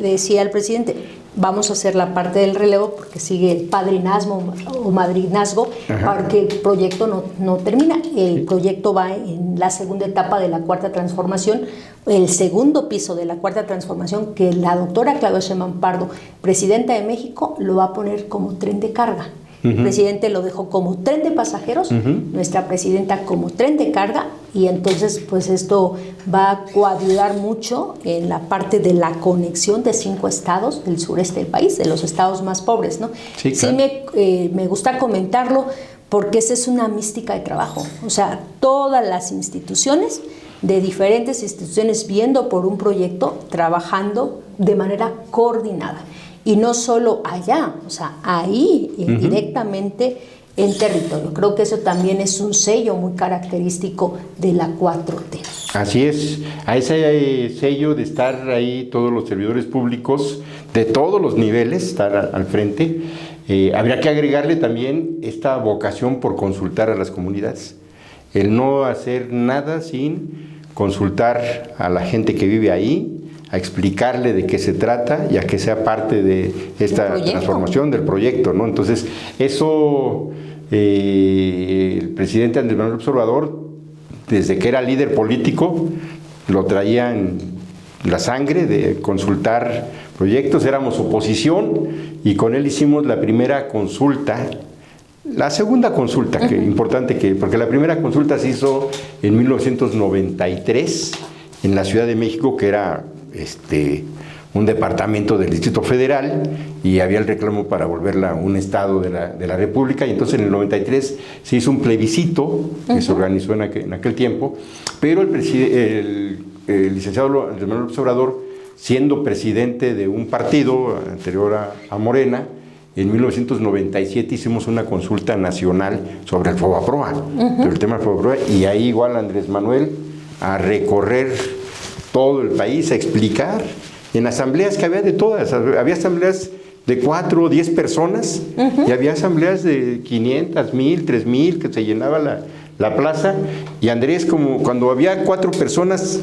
[SPEAKER 2] le decía al presidente. Vamos a hacer la parte del relevo porque sigue el padrinazgo o madrinazgo, porque el proyecto no termina. El proyecto va en la segunda etapa de la cuarta transformación, el segundo piso de la cuarta transformación, que la doctora Claudia Sheinbaum Pardo, presidenta de México, lo va a poner como tren de carga. El presidente lo dejó como tren de pasajeros, nuestra presidenta como tren de carga, y entonces pues esto va a coadyuvar mucho en la parte de la conexión de 5 estados del sureste del país, de los estados más pobres, ¿no? Sí, claro. Sí me gusta comentarlo porque esa es una mística de trabajo. O sea, todas las instituciones de diferentes instituciones viendo por un proyecto, trabajando de manera coordinada. Y no solo allá, o sea, ahí directamente en territorio. Creo que eso también es un sello muy característico de la 4T.
[SPEAKER 1] Así es, a ese sello de estar ahí todos los servidores públicos de todos los niveles, estar al frente, habría que agregarle también esta vocación por consultar a las comunidades. El no hacer nada sin consultar a la gente que vive ahí, a explicarle de qué se trata y a que sea parte de esta transformación del proyecto, ¿no? Entonces, eso el presidente Andrés Manuel López Obrador, desde que era líder político, lo traía en la sangre de consultar proyectos. Éramos oposición y con él hicimos la primera consulta. La segunda consulta, que importante, porque la primera consulta se hizo en 1993 en la Ciudad de México, que era un departamento del Distrito Federal, y había el reclamo para volverla un estado de la República, y entonces en el 93 se hizo un plebiscito que se organizó en aquel tiempo, pero el licenciado Andrés Manuel López Obrador, siendo presidente de un partido anterior a Morena, en 1997 hicimos una consulta nacional sobre el FOBAPROA, sobre el tema del FOBAPROA, y ahí igual Andrés Manuel a recorrer todo el país, a explicar en asambleas que había de todas. Había asambleas de 4 o 10 personas y había asambleas de 500, 1000, 3000, que se llenaba la plaza, y Andrés, como cuando había 4 personas,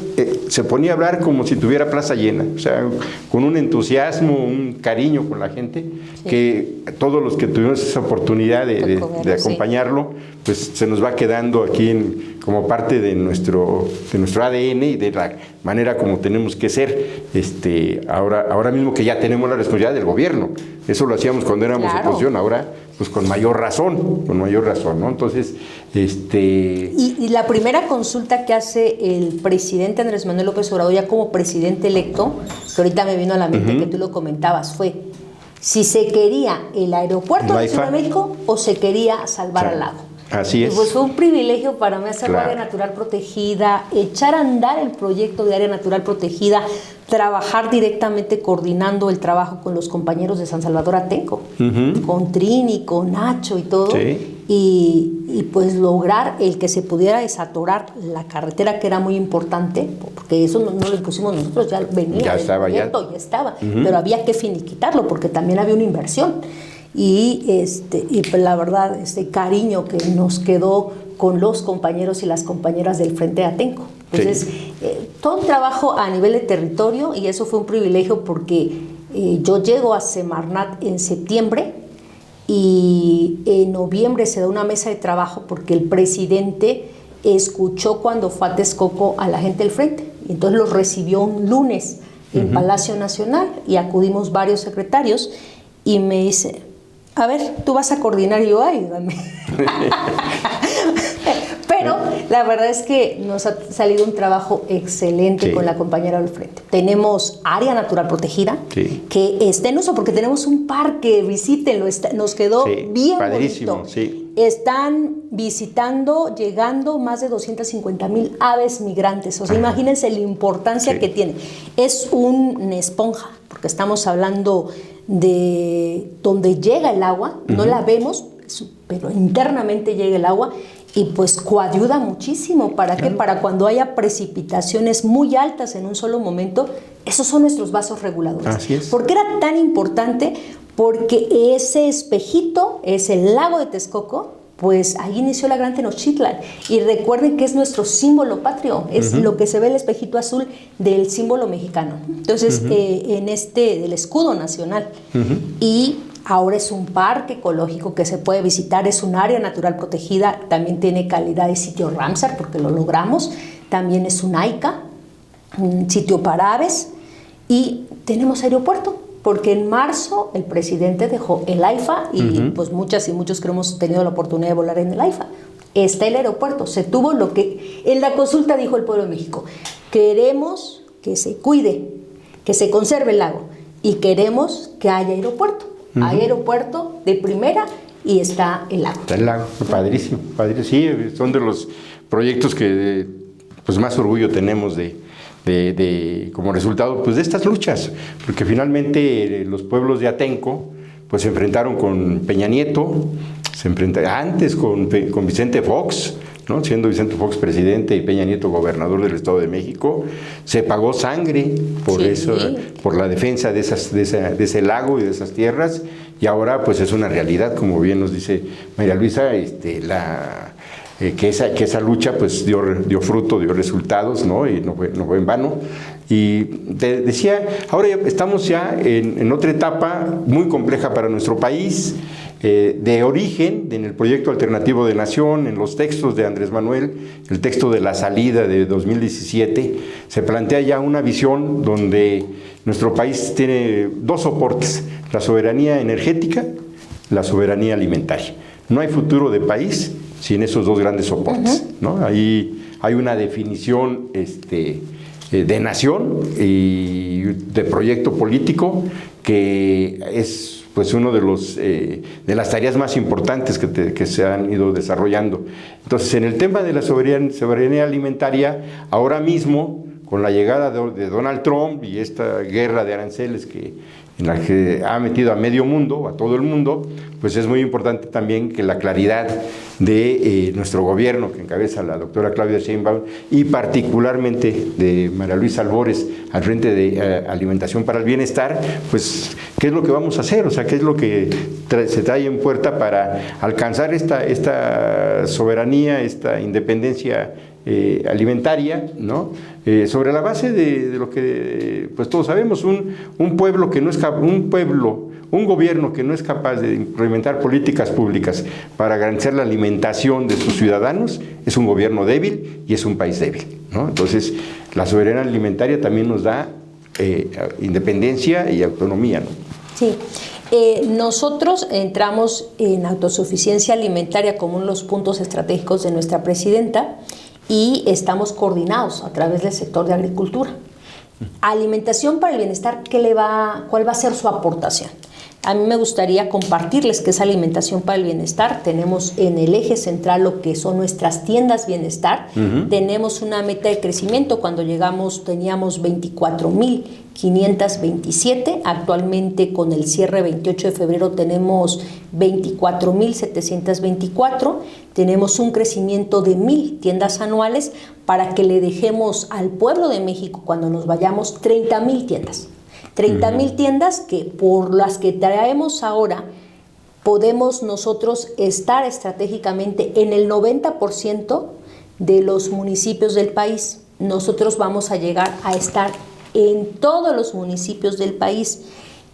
[SPEAKER 1] se ponía a hablar como si tuviera plaza llena, o sea, con un entusiasmo, un cariño con la gente, que todos los que tuvimos esa oportunidad de acompañarlo, pues se nos va quedando aquí como parte de nuestro ADN y de la manera como tenemos que ser, ahora mismo que ya tenemos la responsabilidad del gobierno. Eso lo hacíamos cuando éramos oposición, ahora pues con mayor razón, ¿no? Entonces,
[SPEAKER 2] Y la primera consulta que hace el presidente Andrés Manuel López Obrador, ya como presidente electo, que ahorita me vino a la mente que tú lo comentabas, fue si se quería el aeropuerto de Ciudad de México o se quería salvar al lago.
[SPEAKER 1] Así es.
[SPEAKER 2] Y pues fue un privilegio para mí hacer área natural protegida, echar a andar el proyecto de área natural protegida, trabajar directamente coordinando el trabajo con los compañeros de San Salvador Atenco, con Trini, con Nacho y todo, y pues lograr el que se pudiera desatorar la carretera, que era muy importante, porque eso no lo impusimos nosotros, ya venía, ya estaba, pero había que finiquitarlo porque también había una inversión. Y pues la verdad, este cariño que nos quedó con los compañeros y las compañeras del Frente de Atenco. Entonces, todo un trabajo a nivel de territorio, y eso fue un privilegio porque yo llego a Semarnat en septiembre y en noviembre se da una mesa de trabajo porque el presidente escuchó cuando fue a Texcoco a la gente del Frente, y entonces los recibió un lunes en Palacio Nacional y acudimos varios secretarios y me dice: a ver, tú vas a coordinar, y yo, ayúdame. Pero la verdad es que nos ha salido un trabajo excelente con la compañera del Frente. Tenemos área natural protegida que está en uso porque tenemos un parque, visítenlo, nos quedó bien padrísimo, bonito. Están visitando, llegando más de 250,000 aves migrantes. O sea, imagínense la importancia que tiene. Es una esponja, porque estamos hablando de donde llega el agua, no la vemos, pero internamente llega el agua, y pues coayuda muchísimo. ¿Para qué? Para cuando haya precipitaciones muy altas en un solo momento, esos son nuestros vasos reguladores.
[SPEAKER 1] Así es.
[SPEAKER 2] ¿Por qué era tan importante? Porque ese espejito es el lago de Texcoco, pues ahí inició la Gran Tenochtitlan. Y recuerden que es nuestro símbolo patrio, es lo que se ve el espejito azul del símbolo mexicano. Entonces, en del escudo nacional. Y ahora es un parque ecológico que se puede visitar, es un área natural protegida, también tiene calidad de sitio Ramsar, porque lo logramos. También es un AICA, un sitio para aves, y tenemos aeropuerto. Porque en marzo el presidente dejó el AIFA y pues muchas y muchos que hemos tenido la oportunidad de volar en el AIFA. Está el aeropuerto, se tuvo lo que en la consulta dijo el pueblo de México: queremos que se cuide, que se conserve el lago, y queremos que haya aeropuerto. Hay aeropuerto de primera y está el lago.
[SPEAKER 1] Está el lago, padrísimo, padrísimo. Sí, son de los proyectos que pues más orgullo tenemos como resultado pues de estas luchas, porque finalmente los pueblos de Atenco pues se enfrentaron con Peña Nieto, se enfrentaron antes con Vicente Fox, ¿no? Siendo Vicente Fox presidente y Peña Nieto gobernador del Estado de México, se pagó sangre por eso, por la defensa de ese lago y de esas tierras, y ahora pues es una realidad, como bien nos dice María Luisa, que esa lucha pues dio fruto, dio resultados, ¿no? Y no fue en vano. Y te decía, ahora estamos ya en otra etapa muy compleja para nuestro país, de origen, en el proyecto alternativo de nación, en los textos de Andrés Manuel, el texto de la salida de 2017, se plantea ya una visión donde nuestro país tiene dos soportes: la soberanía energética, la soberanía alimentaria. No hay futuro de país sin esos dos grandes soportes, ¿no? Ahí hay una definición de nación y de proyecto político que es pues uno de las tareas más importantes que se han ido desarrollando. Entonces, en el tema de la soberanía alimentaria, ahora mismo, con la llegada de Donald Trump y esta guerra de aranceles en la que ha metido a medio mundo, a todo el mundo, pues es muy importante también que la claridad de nuestro gobierno, que encabeza la doctora Claudia Sheinbaum, y particularmente de María Luisa Albores, al frente de Alimentación para el Bienestar, pues qué es lo que vamos a hacer, o sea, qué es lo que se trae en puerta para alcanzar esta soberanía, esta independencia alimentaria, ¿no? Sobre la base de lo que pues todos sabemos, un pueblo que no es un gobierno que no es capaz de implementar políticas públicas para garantizar la alimentación de sus ciudadanos es un gobierno débil y es un país débil, ¿no? Entonces, la soberanía alimentaria también nos da independencia y autonomía, ¿no?
[SPEAKER 2] Sí. Nosotros entramos en autosuficiencia alimentaria como uno de los puntos estratégicos de nuestra presidenta, y estamos coordinados a través del sector de agricultura. Alimentación para el Bienestar, ¿cuál va a ser su aportación? A mí me gustaría compartirles qué es Alimentación para el Bienestar. Tenemos en el eje central lo que son nuestras tiendas bienestar. Tenemos una meta de crecimiento. Cuando llegamos teníamos 24.527. Actualmente, con el cierre 28 de febrero, tenemos 24.724. Tenemos un crecimiento de 1,000 tiendas anuales para que le dejemos al pueblo de México, cuando nos vayamos, 30,000 tiendas. 30,000 tiendas que por las que traemos ahora podemos nosotros estar estratégicamente en el 90% de los municipios del país. Nosotros vamos a llegar a estar en todos los municipios del país,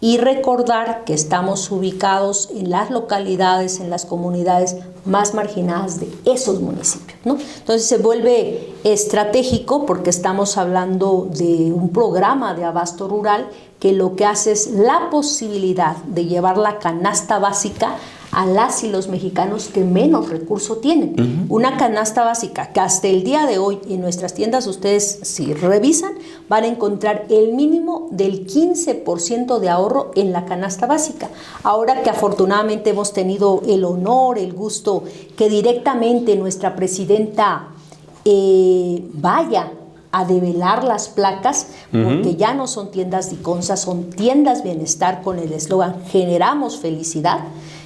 [SPEAKER 2] y recordar que estamos ubicados en las localidades, en las comunidades más marginadas de esos municipios, ¿no? Entonces se vuelve estratégico porque estamos hablando de un programa de abasto rural que lo que hace es la posibilidad de llevar la canasta básica a las y los mexicanos que menos recurso tienen. Una canasta básica que hasta el día de hoy en nuestras tiendas, ustedes si revisan, van a encontrar el mínimo del 15% de ahorro en la canasta básica. Ahora que afortunadamente hemos tenido el honor, el gusto que directamente nuestra presidenta vaya a develar las placas, porque ya no son tiendas Diconsa, son tiendas bienestar, con el eslogan "generamos felicidad".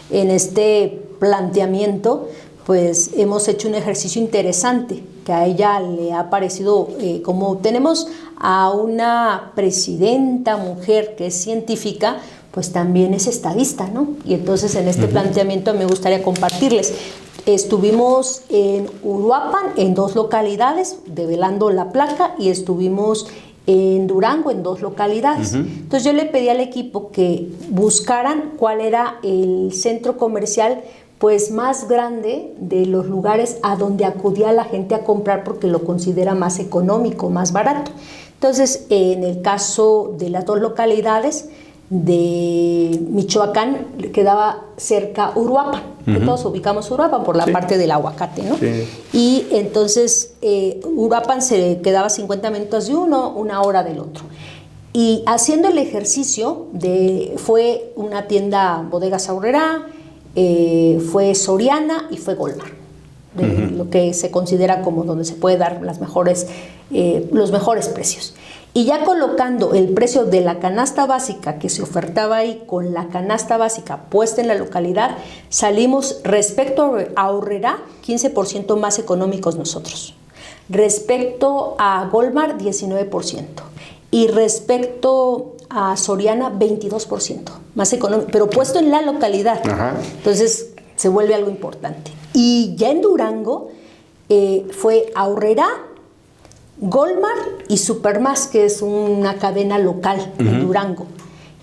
[SPEAKER 2] En este planteamiento, pues hemos hecho un ejercicio interesante que a ella le ha parecido, como tenemos a una presidenta mujer que es científica, pues también es estadista, ¿no? Y entonces en este planteamiento me gustaría compartirles. Estuvimos en Uruapan, en 2 localidades, develando la placa, y estuvimos en Durango, en 2 localidades. Entonces yo le pedí al equipo que buscaran cuál era el centro comercial pues más grande de los lugares a donde acudía la gente a comprar, porque lo considera más económico, más barato. Entonces, en el caso de las 2 localidades de Michoacán, quedaba cerca Uruapan, que todos ubicamos Uruapan por la parte del aguacate, ¿no? Sí. Y entonces Uruapan se quedaba 50 minutos de uno, 1 hora del otro. Y haciendo el ejercicio, fue una tienda Bodegas Aurrerá, fue Soriana y fue Golmar. de lo que se considera como donde se puede dar los mejores precios. Y ya colocando el precio de la canasta básica que se ofertaba ahí con la canasta básica puesta en la localidad, salimos respecto a Aurrerá 15% más económicos nosotros. Respecto a Golmar, 19%. Y respecto a Soriana, 22% más económico, pero puesto en la localidad. Ajá. Entonces se vuelve algo importante. Y ya en Durango fue Aurrerá, Golmar y Supermás, que es una cadena local en Durango.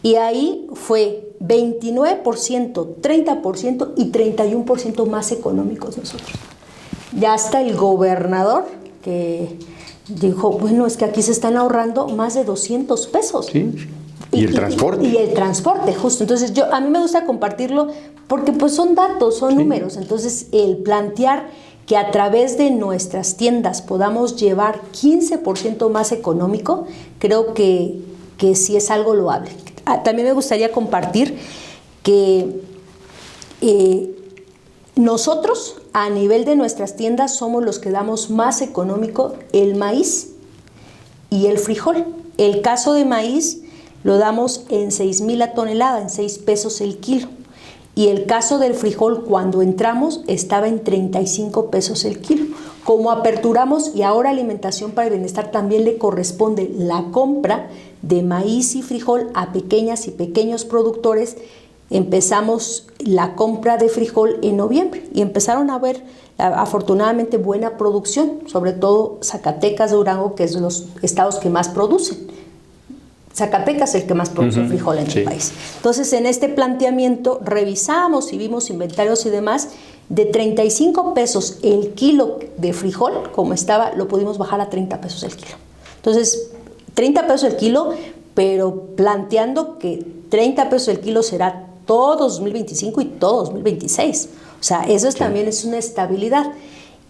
[SPEAKER 2] Y ahí fue 29%, 30% y 31% más económicos nosotros. Ya hasta el gobernador que dijo, bueno, es que aquí se están ahorrando más de 200 pesos.
[SPEAKER 1] Sí. Y el transporte.
[SPEAKER 2] Y el transporte, justo. Entonces, a mí me gusta compartirlo porque pues son datos, son números. Entonces, el plantear que a través de nuestras tiendas podamos llevar 15% más económico, creo que sí es algo loable. También me gustaría compartir que nosotros, a nivel de nuestras tiendas, somos los que damos más económico el maíz y el frijol. El caso de maíz lo damos en 6,000 la tonelada, en 6 pesos el kilo. Y el caso del frijol, cuando entramos, estaba en 35 pesos el kilo. Como aperturamos y ahora Alimentación para el Bienestar también le corresponde la compra de maíz y frijol a pequeñas y pequeños productores, empezamos la compra de frijol en noviembre y empezaron a ver afortunadamente buena producción, sobre todo Zacatecas, Durango, que es los estados que más producen. Zacatecas es el que más produce frijol en el país. Entonces, en este planteamiento revisamos y vimos inventarios y demás, de 35 pesos el kilo de frijol, como estaba, lo pudimos bajar a 30 pesos el kilo. Entonces, 30 pesos el kilo, pero planteando que 30 pesos el kilo será todo 2025 y todo 2026. O sea, eso también es una estabilidad.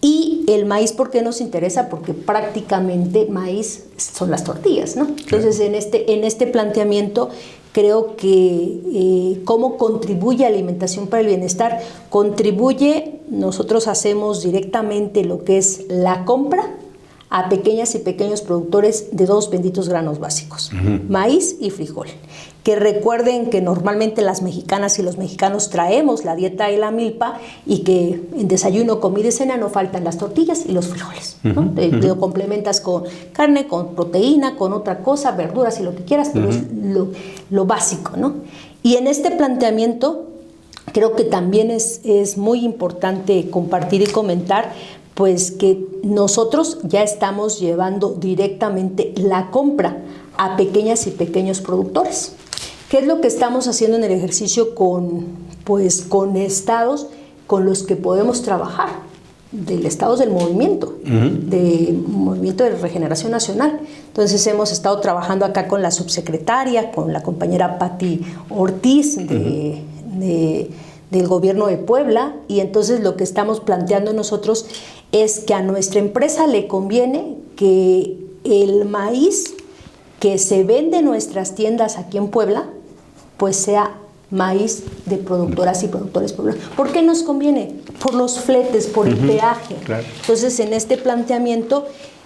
[SPEAKER 2] Y el maíz, ¿por qué nos interesa? Porque prácticamente maíz son las tortillas, ¿no? Entonces, en este planteamiento, creo que cómo contribuye Alimentación para el Bienestar, nosotros hacemos directamente lo que es la compra a pequeñas y pequeños productores de 2 benditos granos básicos, maíz y frijol. Que recuerden que normalmente las mexicanas y los mexicanos traemos la dieta de la milpa y que en desayuno, comida y cena no faltan las tortillas y los frijoles, ¿no? Lo complementas con carne, con proteína, con otra cosa, verduras y lo que quieras, pero es lo básico, ¿no? Y en este planteamiento creo que también es muy importante compartir y comentar pues que nosotros ya estamos llevando directamente la compra a pequeñas y pequeños productores. ¿Qué es lo que estamos haciendo en el ejercicio con estados con los que podemos trabajar? Del estados del movimiento, del Movimiento de Regeneración Nacional. Entonces hemos estado trabajando acá con la subsecretaria, con la compañera Pati Ortiz del gobierno de Puebla, y entonces lo que estamos planteando nosotros es que a nuestra empresa le conviene que el maíz que se vende en nuestras tiendas aquí en Puebla, pues sea maíz de productoras y productores poblanos. ¿Por qué nos conviene? Por los fletes, por el peaje. Claro. Entonces, en este planteamiento,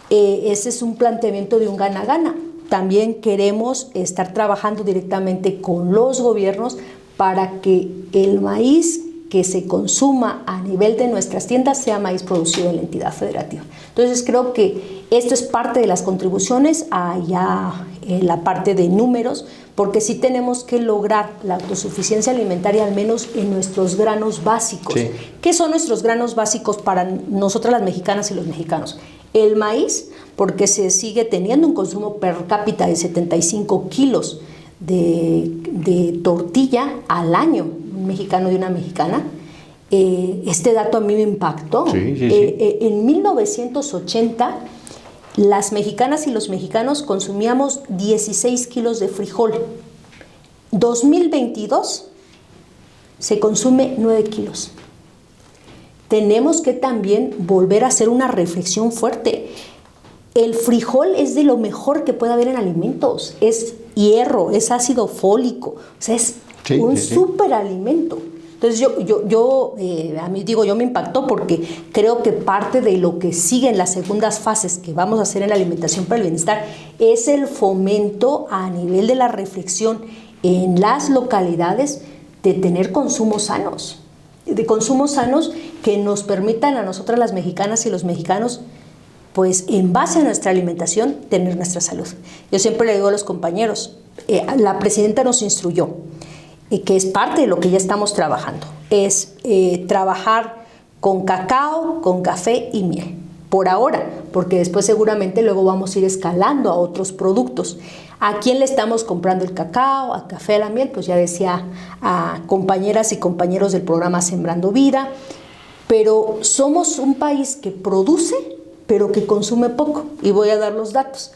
[SPEAKER 2] ese es un planteamiento de un gana-gana. También queremos estar trabajando directamente con los gobiernos para que el maíz que se consuma a nivel de nuestras tiendas sea maíz producido en la entidad federativa. Entonces creo que esto es parte de las contribuciones allá en la parte de números, porque sí tenemos que lograr la autosuficiencia alimentaria al menos en nuestros granos básicos. Sí. ¿Qué son nuestros granos básicos para nosotras las mexicanas y los mexicanos? El maíz, porque se sigue teniendo un consumo per cápita de 75 kilos de tortilla al año, un mexicano y una mexicana. Este dato a mí me impactó. Sí. En 1980, las mexicanas y los mexicanos consumíamos 16 kilos de frijol. 2022 se consume 9 kilos. Tenemos que también volver a hacer una reflexión fuerte. El frijol es de lo mejor que puede haber en alimentos. Es hierro, es ácido fólico, o sea, es un superalimento. Entonces a mí yo me impactó porque creo que parte de lo que sigue en las segundas fases que vamos a hacer en la alimentación para el bienestar es el fomento a nivel de la reflexión en las localidades de tener consumos sanos, que nos permitan a nosotras las mexicanas y los mexicanos, pues en base a nuestra alimentación, tener nuestra salud. Yo siempre le digo a los compañeros, la presidenta nos instruyó, que es parte de lo que ya estamos trabajando, es trabajar con cacao, con café y miel, por ahora, porque después seguramente luego vamos a ir escalando a otros productos. ¿A quién le estamos comprando el cacao, al café, a la miel? Pues ya decía a compañeras y compañeros del programa Sembrando Vida, pero somos un país que produce, pero que consume poco, y voy a dar los datos.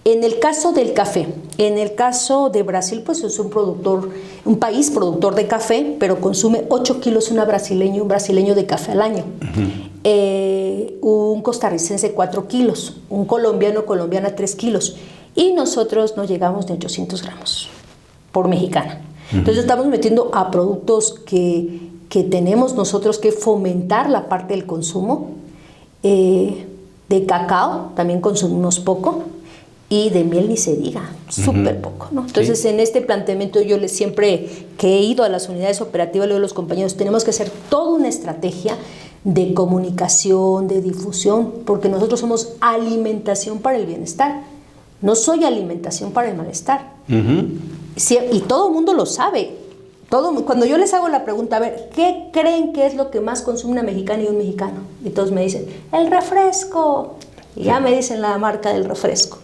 [SPEAKER 2] En el caso del café, en el caso de Brasil, pues es un país productor de café, pero consume 8 kilos un brasileño de café al año. Un costarricense 4 kilos, un colombiana 3 kilos. Y nosotros no llegamos ni 800 gramos por mexicana. Entonces estamos metiendo a productos que tenemos nosotros que fomentar la parte del consumo. De cacao también consumimos poco. Y de miel ni se diga, súper poco, ¿no? Entonces, en este planteamiento yo siempre que he ido a las unidades operativas, le digo a los compañeros, tenemos que hacer toda una estrategia de comunicación, de difusión, porque nosotros somos alimentación para el bienestar, no soy alimentación para el malestar. Sí, y todo el mundo lo sabe. Cuando yo les hago la pregunta, a ver, ¿qué creen que es lo que más consume una mexicana y un mexicano? Y todos me dicen, el refresco. Y ya me dicen la marca del refresco.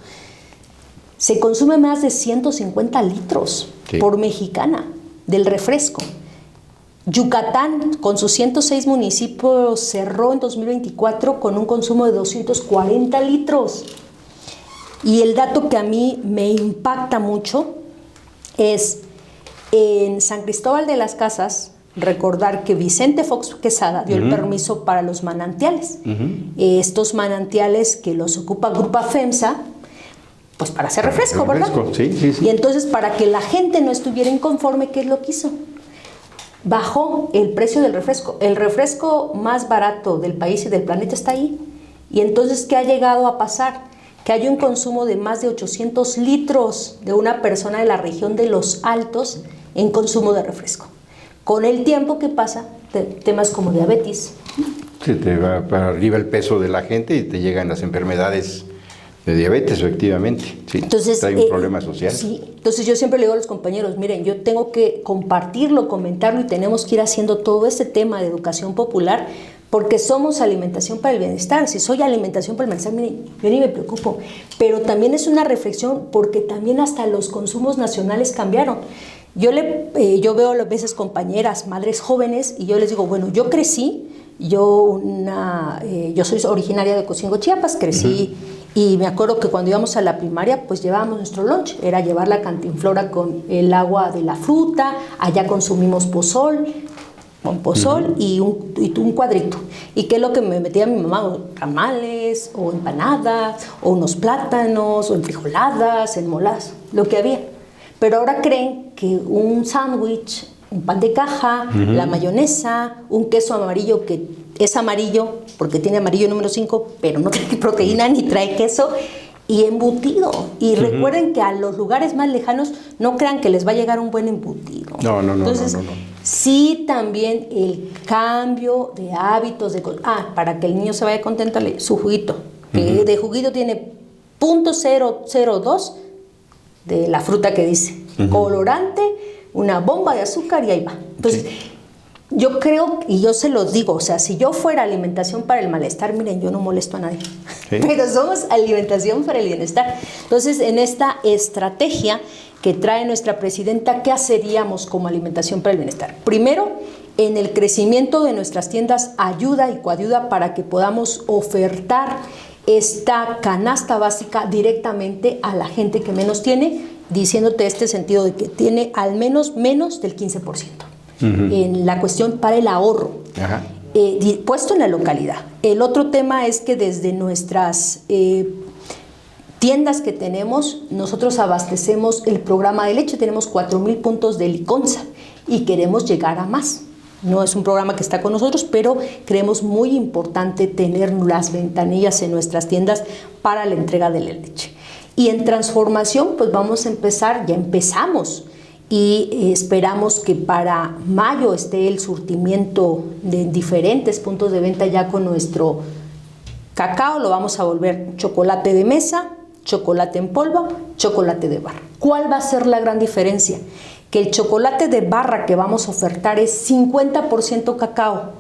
[SPEAKER 2] Se consume más de 150 litros por mexicana del refresco. Yucatán, con sus 106 municipios, cerró en 2024 con un consumo de 240 litros. Y el dato que a mí me impacta mucho es en San Cristóbal de las Casas, recordar que Vicente Fox Quesada dio el permiso para los manantiales. Estos manantiales que los ocupa Grupo FEMSA, pues para hacer refresco, ¿verdad?
[SPEAKER 1] Sí.
[SPEAKER 2] Y entonces, para que la gente no estuviera inconforme, ¿qué es lo que hizo? Bajó el precio del refresco. El refresco más barato del país y del planeta está ahí. Y entonces, ¿qué ha llegado a pasar? Que hay un consumo de más de 800 litros de una persona de la región de Los Altos en consumo de refresco. Con el tiempo que pasa, temas como diabetes.
[SPEAKER 1] Se te va para arriba el peso de la gente y te llegan las enfermedades de diabetes, efectivamente. Sí,
[SPEAKER 2] entonces,
[SPEAKER 1] hay un problema social.
[SPEAKER 2] Sí, entonces yo siempre le digo a los compañeros, miren, yo tengo que compartirlo, comentarlo y tenemos que ir haciendo todo este tema de educación popular porque somos alimentación para el bienestar. Si soy alimentación para el bienestar, miren, yo ni me preocupo. Pero también es una reflexión porque también hasta los consumos nacionales cambiaron. Yo veo a veces compañeras, madres jóvenes, y yo les digo, bueno, yo crecí, yo soy originaria de Cocingo, Chiapas, crecí, y me acuerdo que cuando íbamos a la primaria, pues llevábamos nuestro lunch, era llevar la cantinflora con el agua de la fruta, allá consumimos pozol y un cuadrito. ¿Y qué es lo que me metía mi mamá? O tamales, o empanadas, o unos plátanos, o enfrijoladas, enmoladas, lo que había. Pero ahora creen que un sándwich, un pan de caja, la mayonesa, un queso amarillo que es amarillo porque tiene amarillo número 5, pero no tiene proteína ni trae queso, y embutido. Y recuerden que a los lugares más lejanos no crean que les va a llegar un buen embutido.
[SPEAKER 1] No.
[SPEAKER 2] Entonces, sí, también el cambio de hábitos. Para que el niño se vaya contento, su juguito. Que de juguito tiene 0.002 de la fruta que dice. Colorante, una bomba de azúcar y ahí va. Entonces, yo creo, y yo se los digo, o sea, si yo fuera alimentación para el malestar, miren, yo no molesto a nadie, pero somos alimentación para el bienestar. Entonces, en esta estrategia que trae nuestra presidenta, ¿qué haceríamos como alimentación para el bienestar? Primero, en el crecimiento de nuestras tiendas, ayuda y coayuda para que podamos ofertar esta canasta básica directamente a la gente que menos tiene, diciéndote este sentido de que tiene al menos del 15%. En la cuestión para el ahorro, puesto en la localidad. El otro tema es que desde nuestras tiendas que tenemos, nosotros abastecemos el programa de leche, tenemos 4,000 puntos de Liconza y queremos llegar a más. No es un programa que está con nosotros, pero creemos muy importante tener las ventanillas en nuestras tiendas para la entrega de la leche. Y en transformación, pues vamos a empezar, ya empezamos, y esperamos que para mayo esté el surtimiento de diferentes puntos de venta ya con nuestro cacao. Lo vamos a volver chocolate de mesa, chocolate en polvo, chocolate de barra. ¿Cuál va a ser la gran diferencia? Que el chocolate de barra que vamos a ofertar es 50% cacao.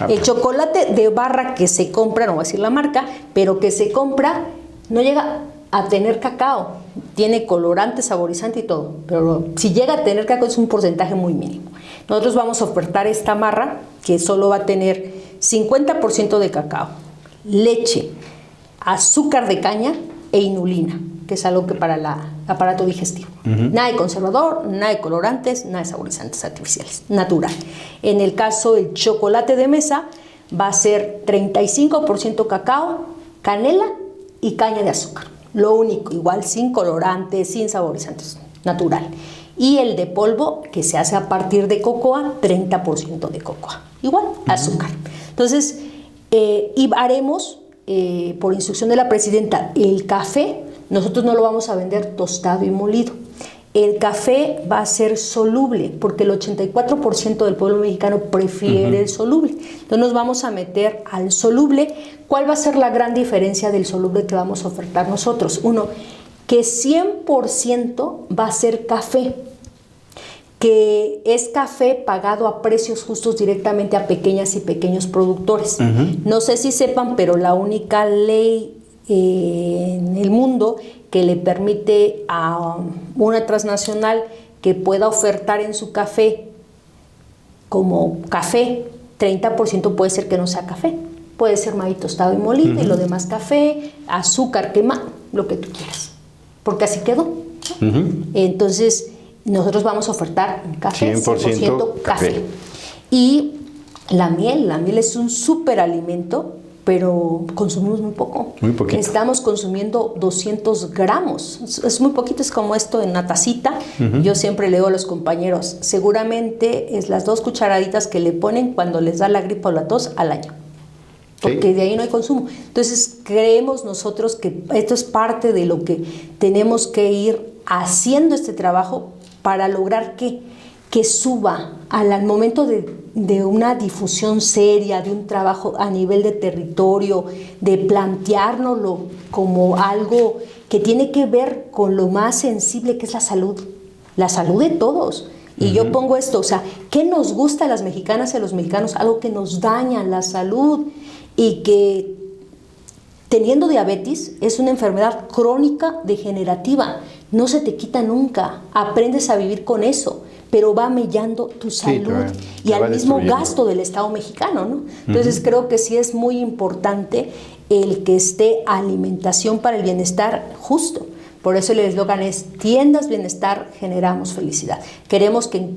[SPEAKER 2] El chocolate de barra que se compra, no voy a decir la marca, pero que se compra, no llega a tener cacao. Tiene colorante, saborizante y todo. Pero si llega a tener cacao es un porcentaje muy mínimo. Nosotros vamos a ofertar esta barra que solo va a tener 50% de cacao, leche, azúcar de caña e inulina, que es algo que para el aparato digestivo. Nada de conservador, nada de colorantes, nada de saborizantes artificiales, natural. En el caso del chocolate de mesa va a ser 35% cacao, canela y caña de azúcar. Lo único, igual sin colorantes, sin saborizantes, natural. Y el de polvo, que se hace a partir de cocoa, 30% de cocoa. Igual, azúcar. Entonces, y haremos, por instrucción de la presidenta, el café, nosotros no lo vamos a vender tostado y molido. El café va a ser soluble, porque el 84% del pueblo mexicano prefiere el soluble. Entonces nos vamos a meter al soluble. ¿Cuál va a ser la gran diferencia del soluble que vamos a ofertar nosotros? Uno, que 100% va a ser café, que es café pagado a precios justos directamente a pequeñas y pequeños productores. No sé si sepan, pero la única ley en el mundo que le permite a una transnacional que pueda ofertar en su café como café, 30% puede ser que no sea café, puede ser maíz tostado y molido y lo demás café, azúcar quemado, lo que tú quieras, porque así quedó, ¿no? Entonces nosotros vamos a ofertar un café 100% café. Y la miel es un superalimento, pero consumimos muy poco.
[SPEAKER 1] Muy poquito.
[SPEAKER 2] Estamos consumiendo 200 gramos. Es muy poquito, es como esto en una tacita. Yo siempre le digo a los compañeros, seguramente es las 2 cucharaditas que le ponen cuando les da la gripa o la tos al año. Porque de ahí no hay consumo. Entonces creemos nosotros que esto es parte de lo que tenemos que ir haciendo este trabajo para lograr que suba al momento de una difusión seria, de un trabajo a nivel de territorio, de planteárnoslo como algo que tiene que ver con lo más sensible que es la salud de todos. Y yo pongo esto, o sea, ¿qué nos gusta a las mexicanas y a los mexicanos? Algo que nos daña la salud y que teniendo diabetes es una enfermedad crónica degenerativa, no se te quita nunca, aprendes a vivir con eso, pero va mellando tu salud y al mismo gasto del Estado mexicano, ¿no? Entonces creo que sí es muy importante el que esté alimentación para el bienestar justo. Por eso el eslogan es tiendas bienestar, generamos felicidad. Queremos que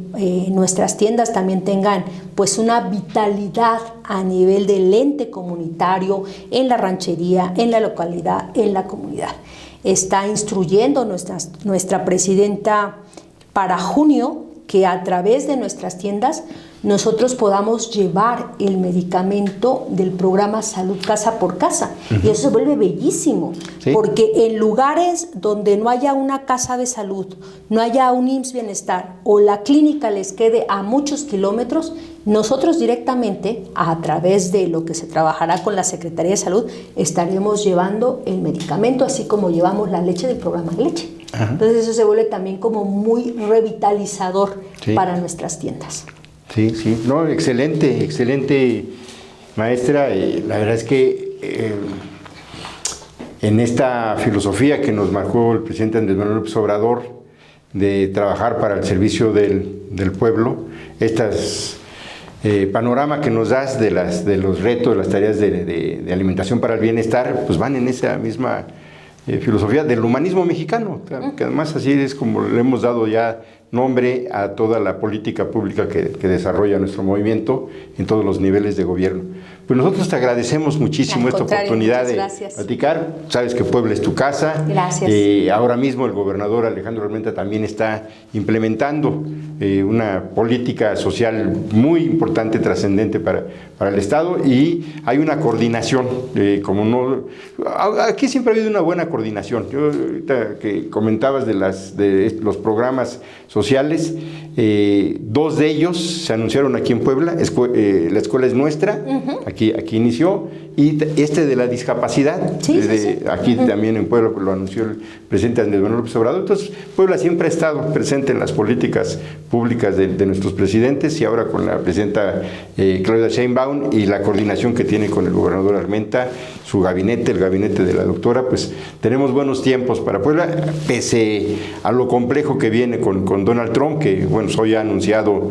[SPEAKER 2] nuestras tiendas también tengan pues una vitalidad a nivel del ente comunitario, en la ranchería, en la localidad, en la comunidad. Está instruyendo nuestra presidenta para junio que a través de nuestras tiendas nosotros podamos llevar el medicamento del programa Salud Casa por Casa. Y eso se vuelve bellísimo, porque en lugares donde no haya una casa de salud, no haya un IMSS Bienestar o la clínica les quede a muchos kilómetros, nosotros directamente, a través de lo que se trabajará con la Secretaría de Salud, estaremos llevando el medicamento, así como llevamos la leche del programa de leche. Entonces eso se vuelve también como muy revitalizador para nuestras tiendas.
[SPEAKER 1] Sí, no, excelente maestra. La verdad es que en esta filosofía que nos marcó el presidente Andrés Manuel López Obrador de trabajar para el servicio del pueblo, estas panorama que nos das de los retos, de las tareas de alimentación para el bienestar, pues van en esa misma filosofía del humanismo mexicano, que además así es como le hemos dado ya nombre a toda la política pública que desarrolla nuestro movimiento en todos los niveles de gobierno. Pues nosotros te agradecemos muchísimo esta oportunidad de platicar. Sabes que Puebla es tu casa.
[SPEAKER 2] Gracias.
[SPEAKER 1] Ahora mismo el gobernador Alejandro Armenta también está implementando una política social muy importante, trascendente para el Estado, y hay una coordinación, aquí siempre ha habido una buena coordinación. Yo ahorita que comentabas de los programas sociales, 2 de ellos se anunciaron aquí en Puebla. La escuela es nuestra, aquí inició, y este de la discapacidad, aquí también en Puebla lo anunció el presidente Andrés Manuel López Obrador. Entonces Puebla siempre ha estado presente en las políticas públicas de nuestros presidentes, y ahora con la presidenta Claudia Sheinbaum y la coordinación que tiene con el gobernador Armenta, su gabinete, el gabinete de la doctora, pues tenemos buenos tiempos para Puebla, pese a lo complejo que viene con Donald Trump, que bueno, hoy ha anunciado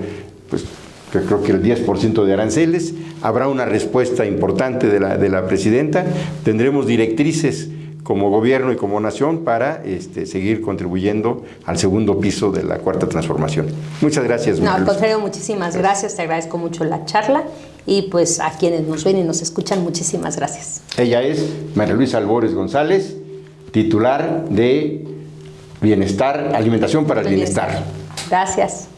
[SPEAKER 1] pues que creo que el 10% de aranceles. Habrá una respuesta importante de la presidenta. Tendremos directrices como gobierno y como nación para seguir contribuyendo al segundo piso de la Cuarta Transformación. Muchas gracias.
[SPEAKER 2] No, al contrario, muchísimas gracias. Te agradezco mucho la charla, y pues a quienes nos ven y nos escuchan, muchísimas gracias.
[SPEAKER 1] Ella es María Luisa Albores González, titular de Bienestar, Alimentación para el Bienestar.
[SPEAKER 2] Gracias.